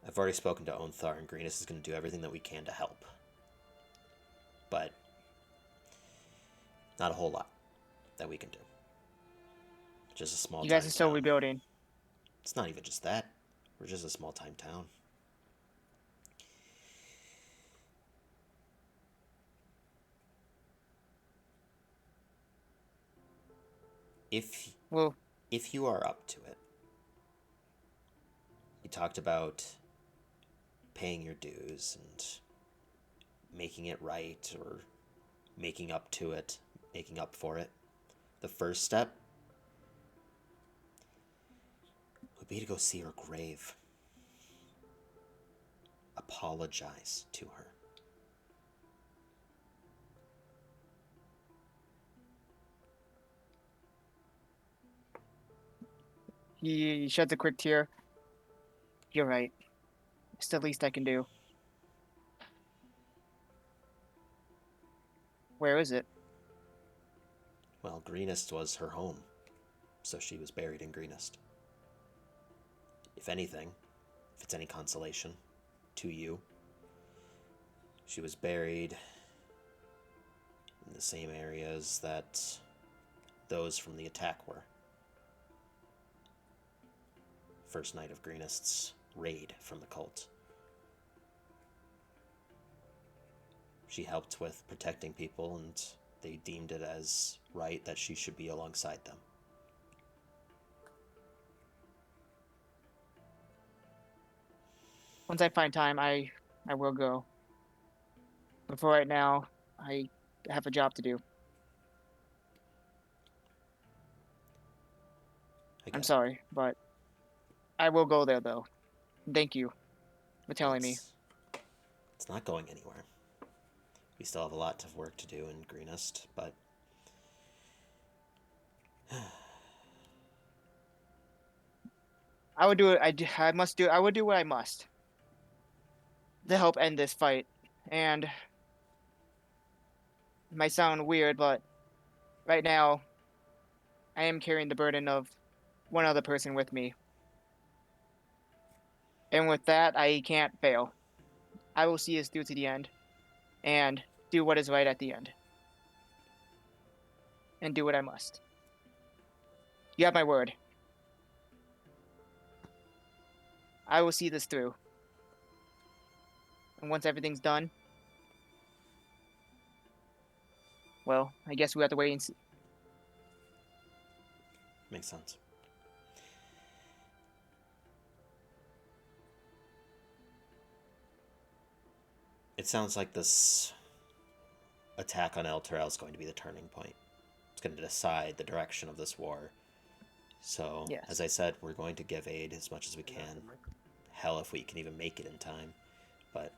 I've already spoken to Onthar, and Greenest is going to do everything that we can to help. But not a whole lot that we can do. Just a small You time guys are still town. rebuilding. It's not even just that. We're just a small time town. Well, if you are up to it, you talked about paying your dues and making it right or making up to it, making up for it. The first step would be to go see her grave. Apologize to her. he sheds a quick tear. You're right. It's the least I can do. Where is it? Well, Greenest was her home, so she was buried in Greenest. If anything, if it's any consolation to you, she was buried in the same areas that those from the attack were. First night of Greenest's raid from the cult. She helped with protecting people, and they deemed it as right that she should be alongside them. Once I find time, I will go. But for right now, I have a job to do. I I'm get it. sorry, but I will go there though. Thank you for telling me. It's not going anywhere. We still have a lot of work to do in Greenest, but I would do it. I must do. I would do what I must to help end this fight. And it might sound weird, but right now, I am carrying the burden of one other person with me. And with that, I can't fail. I will see us through to the end, and do what is right at the end, and do what I must. You have my word. I will see this through. And once everything's done, well, I guess we have to wait and see. makes sense. It sounds like this attack on El Terrell is going to be the turning point. It's going to decide the direction of this war. So, Yes. as I said, we're going to give aid as much as we can. Hell, if we can even make it in time. But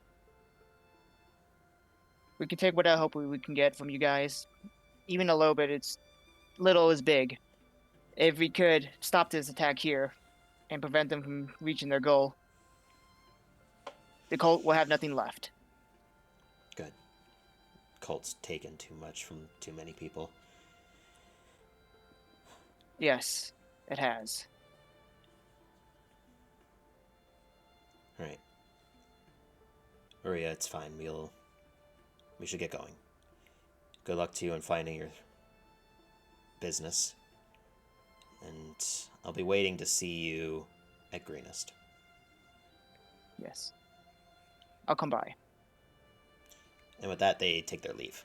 We can take what help we can get from you guys. Even a little bit, it's little is big. If we could stop this attack here and prevent them from reaching their goal, the cult will have nothing left. good. Cult's taken too much from too many people. Yes, it has. Alright. Maria, it's fine. We should get going. Good luck to you in finding your business. And I'll be waiting to see you at Greenest. Yes. I'll come by. And with that, they take their leave.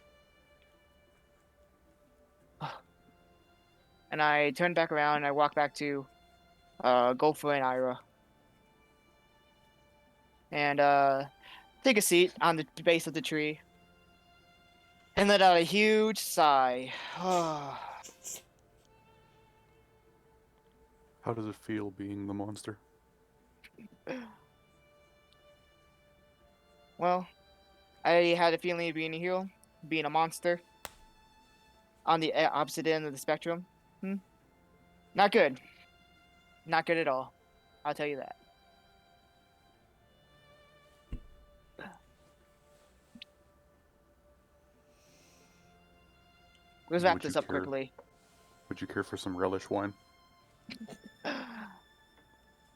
And I turn back around and I walk back to Gopher and Ira. And take a seat on the base of the tree. And let out a huge sigh. How does it feel being the monster? Well, I had a feeling of being a hero, being a monster. On the opposite end of the spectrum. Not good. Not good at all. I'll tell you that. Let's wrap Would you this up care- quickly. Would you care for some relish wine?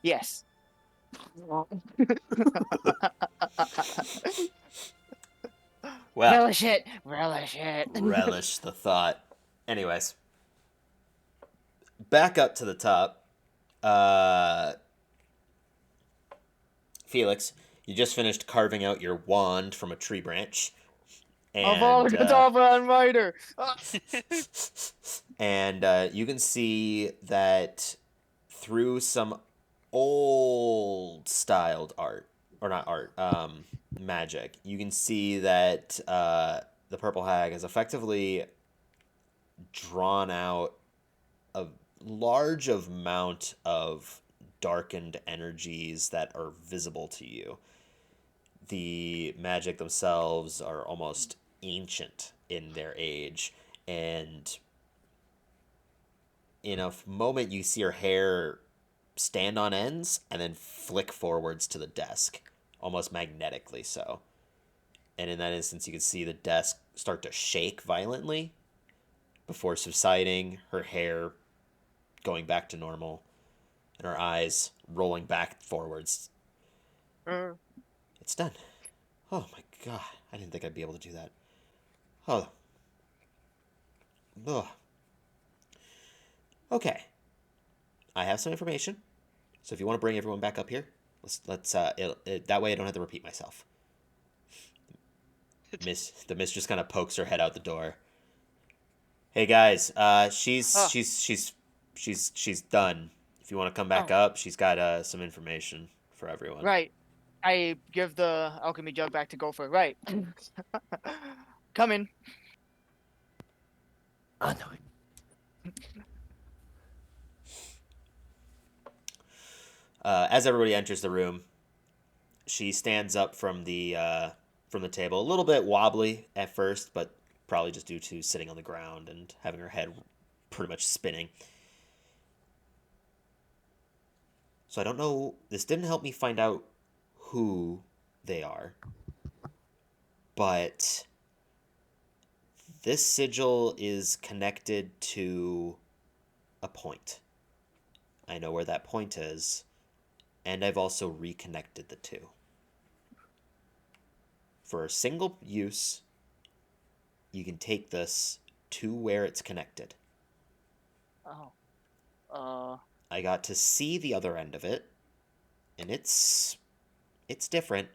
Yes. Well, Relish it. Relish it. relish the thought. Anyways, back up to the top. Felix, you just finished carving out your wand from a tree branch. Of all And Katava and Rider. And you can see that through some old styled art, or not art, magic, you can see that the Purple Hag has effectively drawn out a large amount of darkened energies that are visible to you. The magic themselves are almost ancient in their age, and in a moment you see her hair stand on ends and then flick forwards to the desk, almost magnetically so. And in that instance, you can see the desk start to shake violently before subsiding, her hair going back to normal, and her eyes rolling back forwards. It's done. Oh my god, I didn't think I'd be able to do that. Oh. Ugh. Okay. I have some information. So if you want to bring everyone back up here, let's that way I don't have to repeat myself. The miss just kind of pokes her head out the door. Hey guys, she's done. If you want to come back up, she's got some information for everyone. Right. I give the alchemy jug back to Gopher. Right. Come in. I know it. As everybody enters the room, she stands up from the table, a little bit wobbly at first, but probably just due to sitting on the ground and having her head pretty much spinning. So I don't know. This didn't help me find out who they are, but this sigil is connected to a point. I know where that point is, and I've also reconnected the two. For a single use, you can take this to where it's connected. Oh. I got to see the other end of it, and it's different.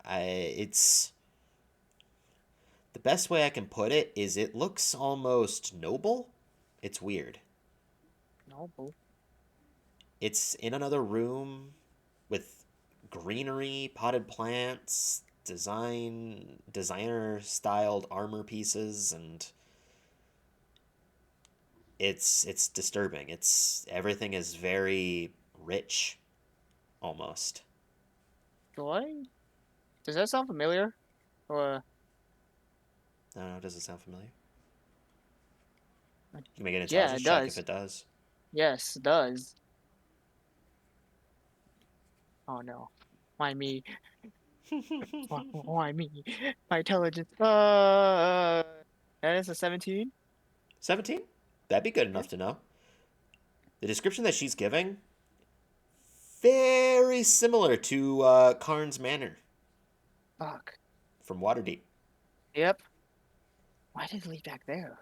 It's the best way I can put it is it looks almost noble. It's weird. Noble. It's in another room with greenery, potted plants, designer styled armor pieces, and it's disturbing. Everything is very rich, almost. Joy? Does that sound familiar? Or I don't know. Does it sound familiar? You can make an yeah, intelligence it check does. if it does. Yes, it does. Oh no. Why me? Why me? My intelligence. That is a 17. 17? That'd be good enough to know. The description that she's giving, very similar to Karn's Manor Fuck. from Waterdeep. Yep. Why did it lead back there?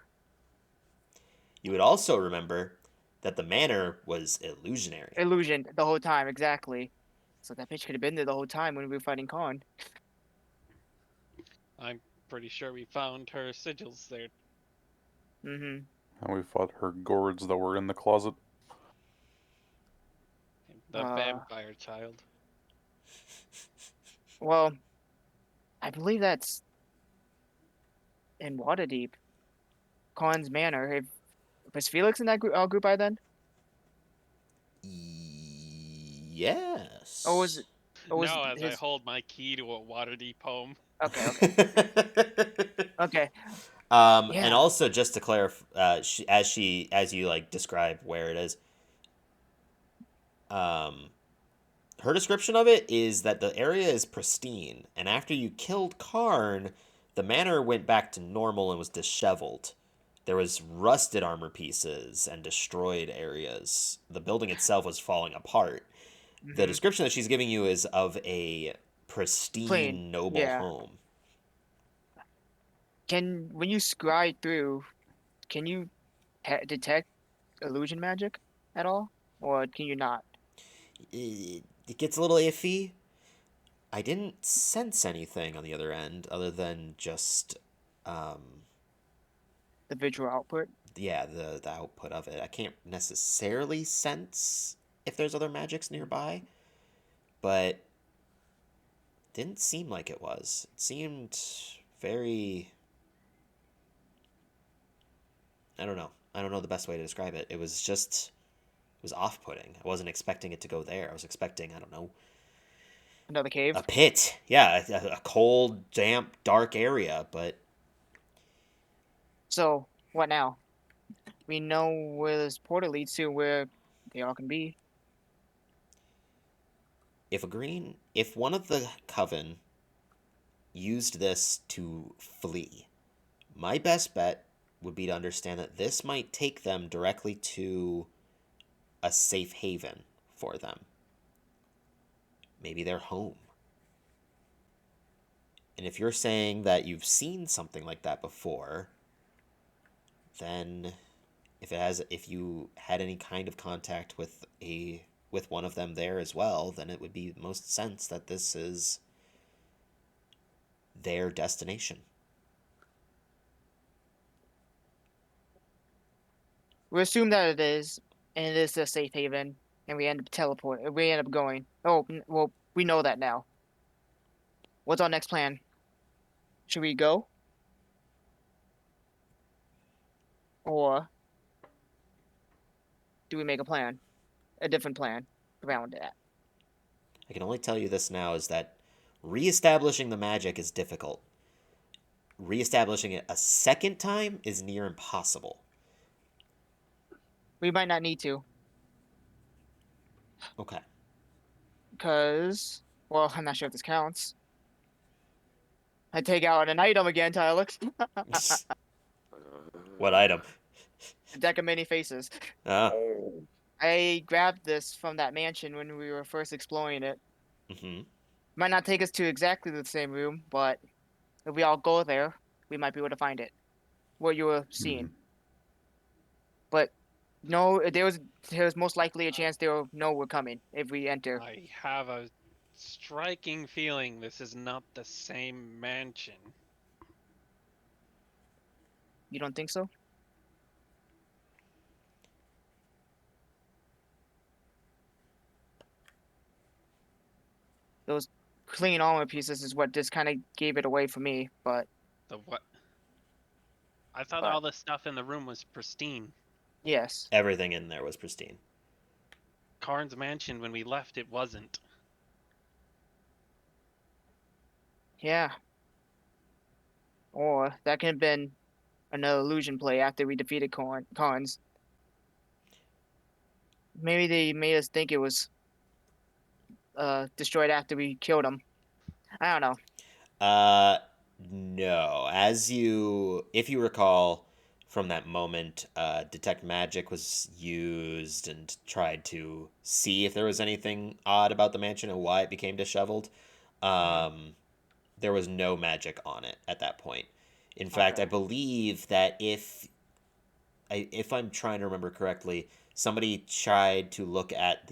You would also remember that the manor was illusionary. Illusion the whole time, exactly. So that bitch could have been there the whole time when we were fighting Khan. I'm pretty sure we found her sigils there. Mm-hmm. And we fought her gourds that were in the closet. The vampire child. Well, I believe that's in Waterdeep. Khan's Manor. Was Felix in that group by then? Yes. Or was it? Or was No, as I his... hold my key to a Waterdeep home. Okay. Okay. And Yeah. also, just to clarify, as you like describe where it is, her description of it is that the area is pristine, and after you killed Karn, the manor went back to normal and was disheveled. There was rusted armor pieces and destroyed areas. The building itself was falling apart. The description that she's giving you is of a pristine, Plain, noble yeah. home. When you scry through, can you detect illusion magic at all, or can you not? It gets a little iffy. I didn't sense anything on the other end other than just The visual output. yeah, the output of it. I can't necessarily sense if there's other magics nearby, but didn't seem like it was. It seemed very, I don't know. I don't know the best way to describe it. It was just, it was off-putting. I wasn't expecting it to go there. I was expecting, I don't know, Another cave. a pit. Yeah, a cold, damp, dark area, but So what now? We know where this portal leads to, where they all can be. if one of the coven used this to flee, my best bet would be to understand that this might take them directly to a safe haven for them. Maybe their home. And if you're saying that you've seen something like that before, then if you had any kind of contact with one of them there as well, then it would be most sense that this is their destination. We assume that it is, and it is a safe haven, and we end up We end up going. Oh, well, we know that now. What's our next plan? Should we go? Or do we make a plan? A different plan around that? I can only tell you this now is that reestablishing the magic is difficult. Reestablishing it a second time is near impossible. We might not need to, Okay. because, well, I'm not sure if this counts. I take out an item again, Tyler. What item? A deck of many faces. I grabbed this from that mansion when we were first exploring it. Mm-hmm. Might not take us to exactly the same room, but if we all go there, we might be able to find it. What you were seeing. But no, there's most likely a chance they'll know we're coming if we enter. I have a striking feeling this is not the same mansion. You don't think so? Those clean armor pieces is what just kind of gave it away for me, but The what? I thought What? all the stuff in the room was pristine. yes. Everything in there was pristine. Karn's mansion, when we left, it wasn't. Yeah. Or that could have been another illusion play after we defeated Karns. Maybe they made us think it was destroyed after we killed him. I don't know. No. If you recall from that moment, detect magic was used and tried to see if there was anything odd about the mansion and why it became disheveled. There was no magic on it at that point. In fact, Okay. I believe that if I'm trying to remember correctly, somebody tried to look at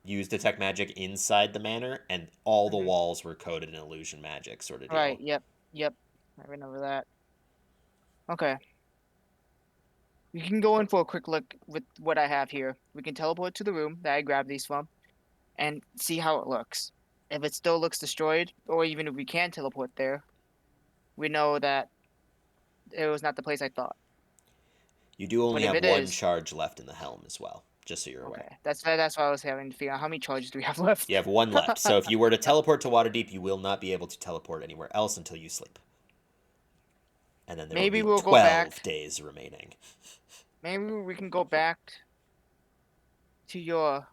use detect magic inside the manor, and all the Mhm. walls were coated in illusion magic sort of deal. Right, yep. I remember that. Okay. We can go in for a quick look with what I have here. We can teleport to the room that I grabbed these from and see how it looks. If it still looks destroyed, or even if we can teleport there, we know that it was not the place I thought. You do only But if have it one is- charge left in the helm as well, just so you're aware. Okay, that's why I was having to figure out how many charges do we have left. You have one left. So if you were to teleport to Waterdeep, you will not be able to teleport anywhere else until you sleep. And then there Maybe will be we'll go 12 back. days remaining. Maybe we can go back to your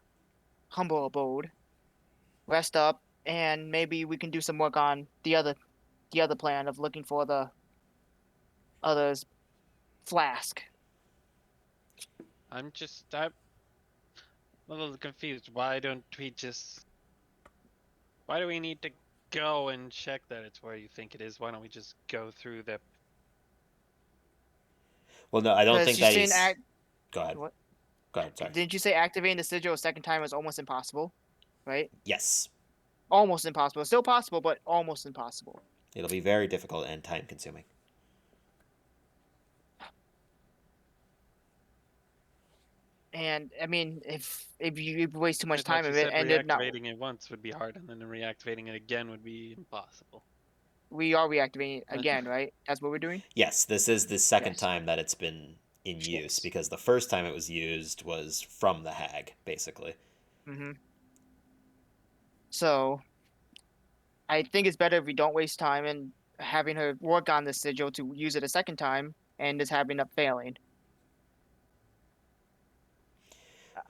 humble abode, rest up, and maybe we can do some work on the other plan of looking for the other's flask. I'm a little confused. Why do we need to go and check that it's where you think it is? Why don't we just go through the... Well, no, I don't 'Cause think you that seen he's... act- Go ahead. What? Go ahead, sorry. Didn't you say activating the sigil a second time is almost impossible? Right? Yes. Almost impossible. Still possible, but almost impossible. It'll be very difficult and time-consuming. And I mean, if you waste too much I thought time you of it, said and it not, reactivating it once would be hard, and then reactivating it again would be impossible. we are reactivating it again, right? That's what we're doing. Yes, this is the second Yes. time that it's been in use Yes. because the first time it was used was from the hag, basically. Mm-hmm. So I think it's better if we don't waste time in having her work on the sigil to use it a second time and just having it failing.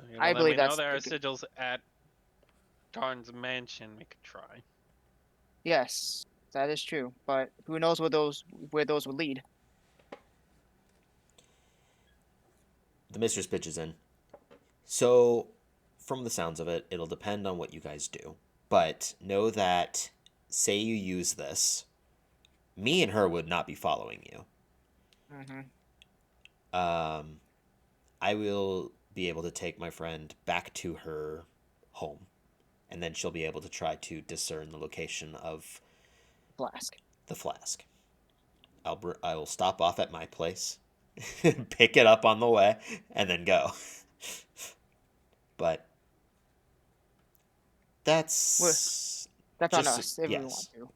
Okay, I well, then believe we know that's there are the good- sigils at Karn's mansion. We could try. Yes, that is true. But who knows where those would lead? The mistress pitches in. So, from the sounds of it, it'll depend on what you guys do. But know that, say you use this, me and her would not be following you. Mm-hmm. I will be able to take my friend back to her home, and then she'll be able to try to discern the location of Flask. the flask. I will stop off at my place, pick it up on the way, and then go. But that's That's on just us if we want yes. to.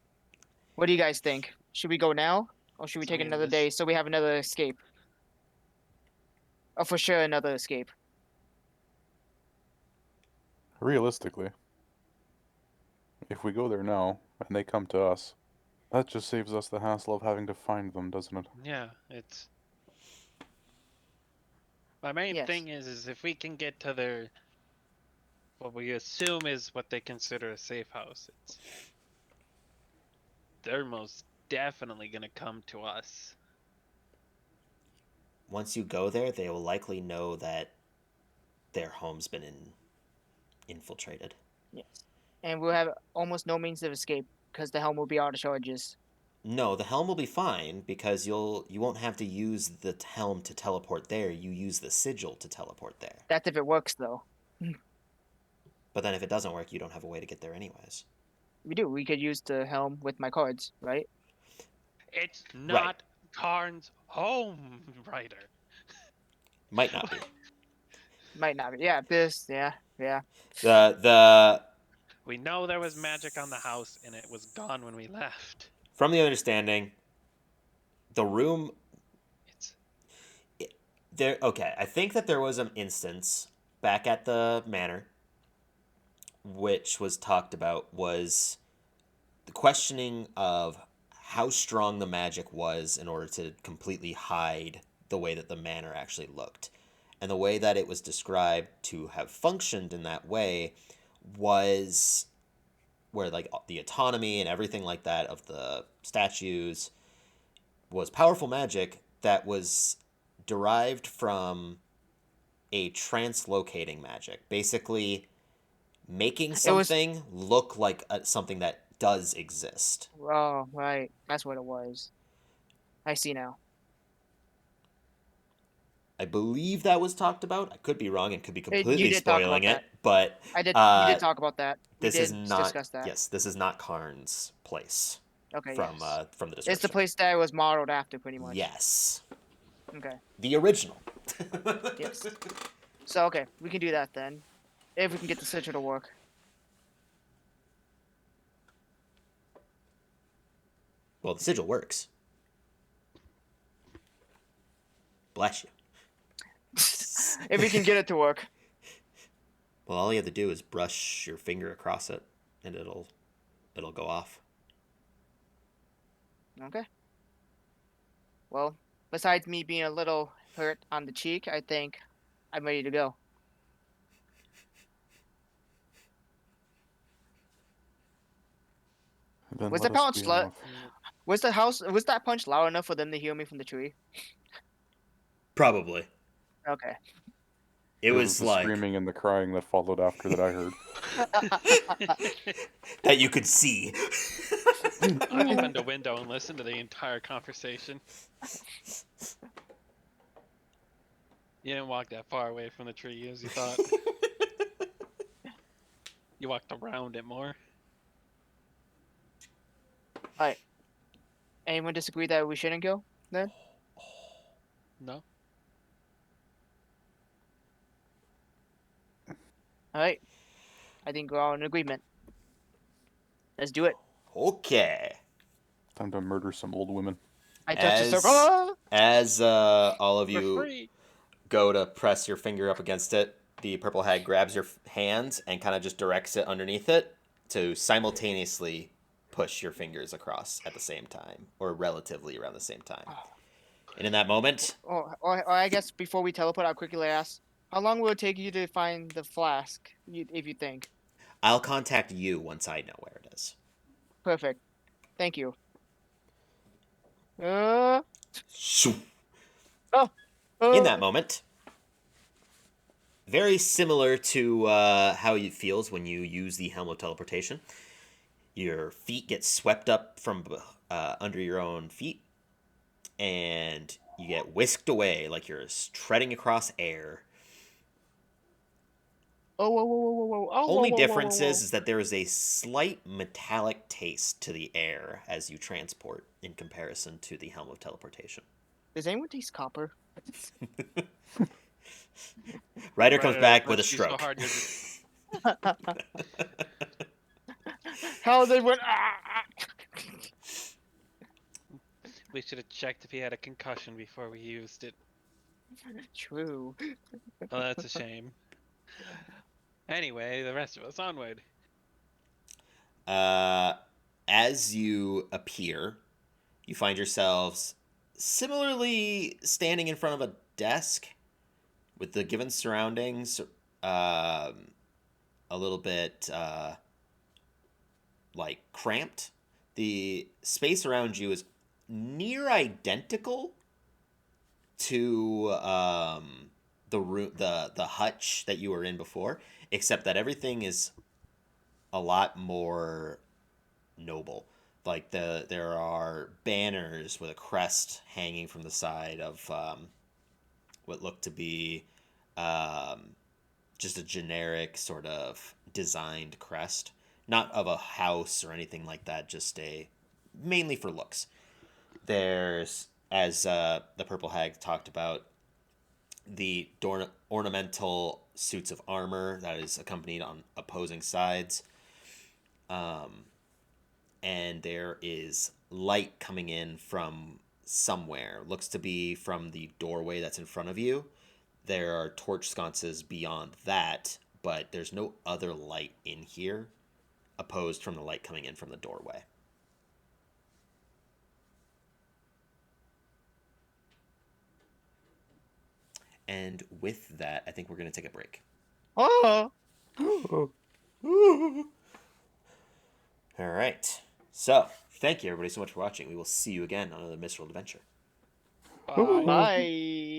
What do you guys think? Should we go now, or should we I take mean, another this- day so we have another escape? Oh, for sure, another escape. Realistically, if we go there now and they come to us, that just saves us the hassle of having to find them, doesn't it? Yeah, it's. My main Yes. thing is if we can get to their, what we assume is what they consider a safe house, they're most definitely gonna come to us. Once you go there, they will likely know that their home's been infiltrated. Yes. And we'll have almost no means of escape because the helm will be out of charges. No, the helm will be fine because you won't have to use the helm to teleport there. You use the sigil to teleport there. That's if it works, though. But then if it doesn't work, you don't have a way to get there anyways. We do. We could use the helm with my cards, right? It's not Karn's home, Ryder. Might not be. Might not be. Yeah, this. Yeah. The We know there was magic on the house, and it was gone when we left. from the understanding, the room It's there. Okay, I think that there was an instance back at the manor, which was talked about, was the questioning of how strong the magic was in order to completely hide the way that the manor actually looked. And the way that it was described to have functioned in that way was where like the autonomy and everything like that of the statues was powerful magic that was derived from a translocating magic. Basically making was- something look like something that does exist. Oh, right. That's what it was. I see now. I believe that was talked about. I could be wrong and could be you completely did talk spoiling about it, but I did. We Uh, did talk about that. We this is did not discuss that. yes, this is not Karn's place Okay. from yes. from the description. It's the place that it was modeled after, pretty much. Yes. Okay. The original. Yes. So okay, we can do that then, if we can get the sigil to work. Well, the sigil works. Bless you. If we can get it to work. Well, all you have to do is brush your finger across it, and it'll go off. Okay. Well, besides me being a little hurt on the cheek, I think I'm ready to go. Then Was let the us pouch be slut- off. Was that punch loud enough for them to hear me from the tree? Probably. Okay. It was the like screaming and the crying that followed after that I heard. that you could see. I opened a window and listened to the entire conversation. You didn't walk that far away from the tree as you thought. You walked around it more. Anyone disagree that we shouldn't go then? No? All right. I think we're all in agreement. Let's do it. Okay. Time to murder some old women. I touch the As circle. Ah! as all of For you free. go to press your finger up against it, the purple hag grabs your hand and kind of just directs it underneath it to simultaneously push your fingers across at the same time, or relatively around the same time. And in that moment, Or I guess before we teleport, I'll quickly ask, how long will it take you to find the flask, if you think? I'll contact you once I know where it is. Perfect. Thank you. Uh, Shoo. oh, In that moment, very similar to how it feels when you use the Helm of Teleportation, your feet get swept up from under your own feet, and you get whisked away like you're treading across air. Oh, whoa, whoa, whoa, whoa, whoa. Oh, Only whoa, whoa, whoa, difference whoa, whoa. is that there is a slight metallic taste to the air as you transport in comparison to the Helm of Teleportation. Does anyone taste copper? Ryder comes Ryder back with a punched you so stroke. hard How they went? Ah! we should have checked if he had a concussion before we used it. True. Oh, that's a shame. Anyway, the rest of us onward. As you appear, you find yourselves similarly standing in front of a desk with the given surroundings a little bit like cramped. The space around you is near identical to the room, the hutch that you were in before, except that everything is a lot more noble. Like there are banners with a crest hanging from the side of what looked to be just a generic sort of designed crest, not of a house or anything like that. Just a mainly for looks. There's, as the purple hag talked about, the ornamental suits of armor that is accompanied on opposing sides. And there is light coming in from somewhere. Looks to be from the doorway that's in front of you. There are torch sconces beyond that, but there's no other light in here opposed from the light coming in from the doorway. And with that, I think we're going to take a break. Oh. All right. So, thank you everybody so much for watching. We will see you again on another Mistral adventure. Bye. Bye.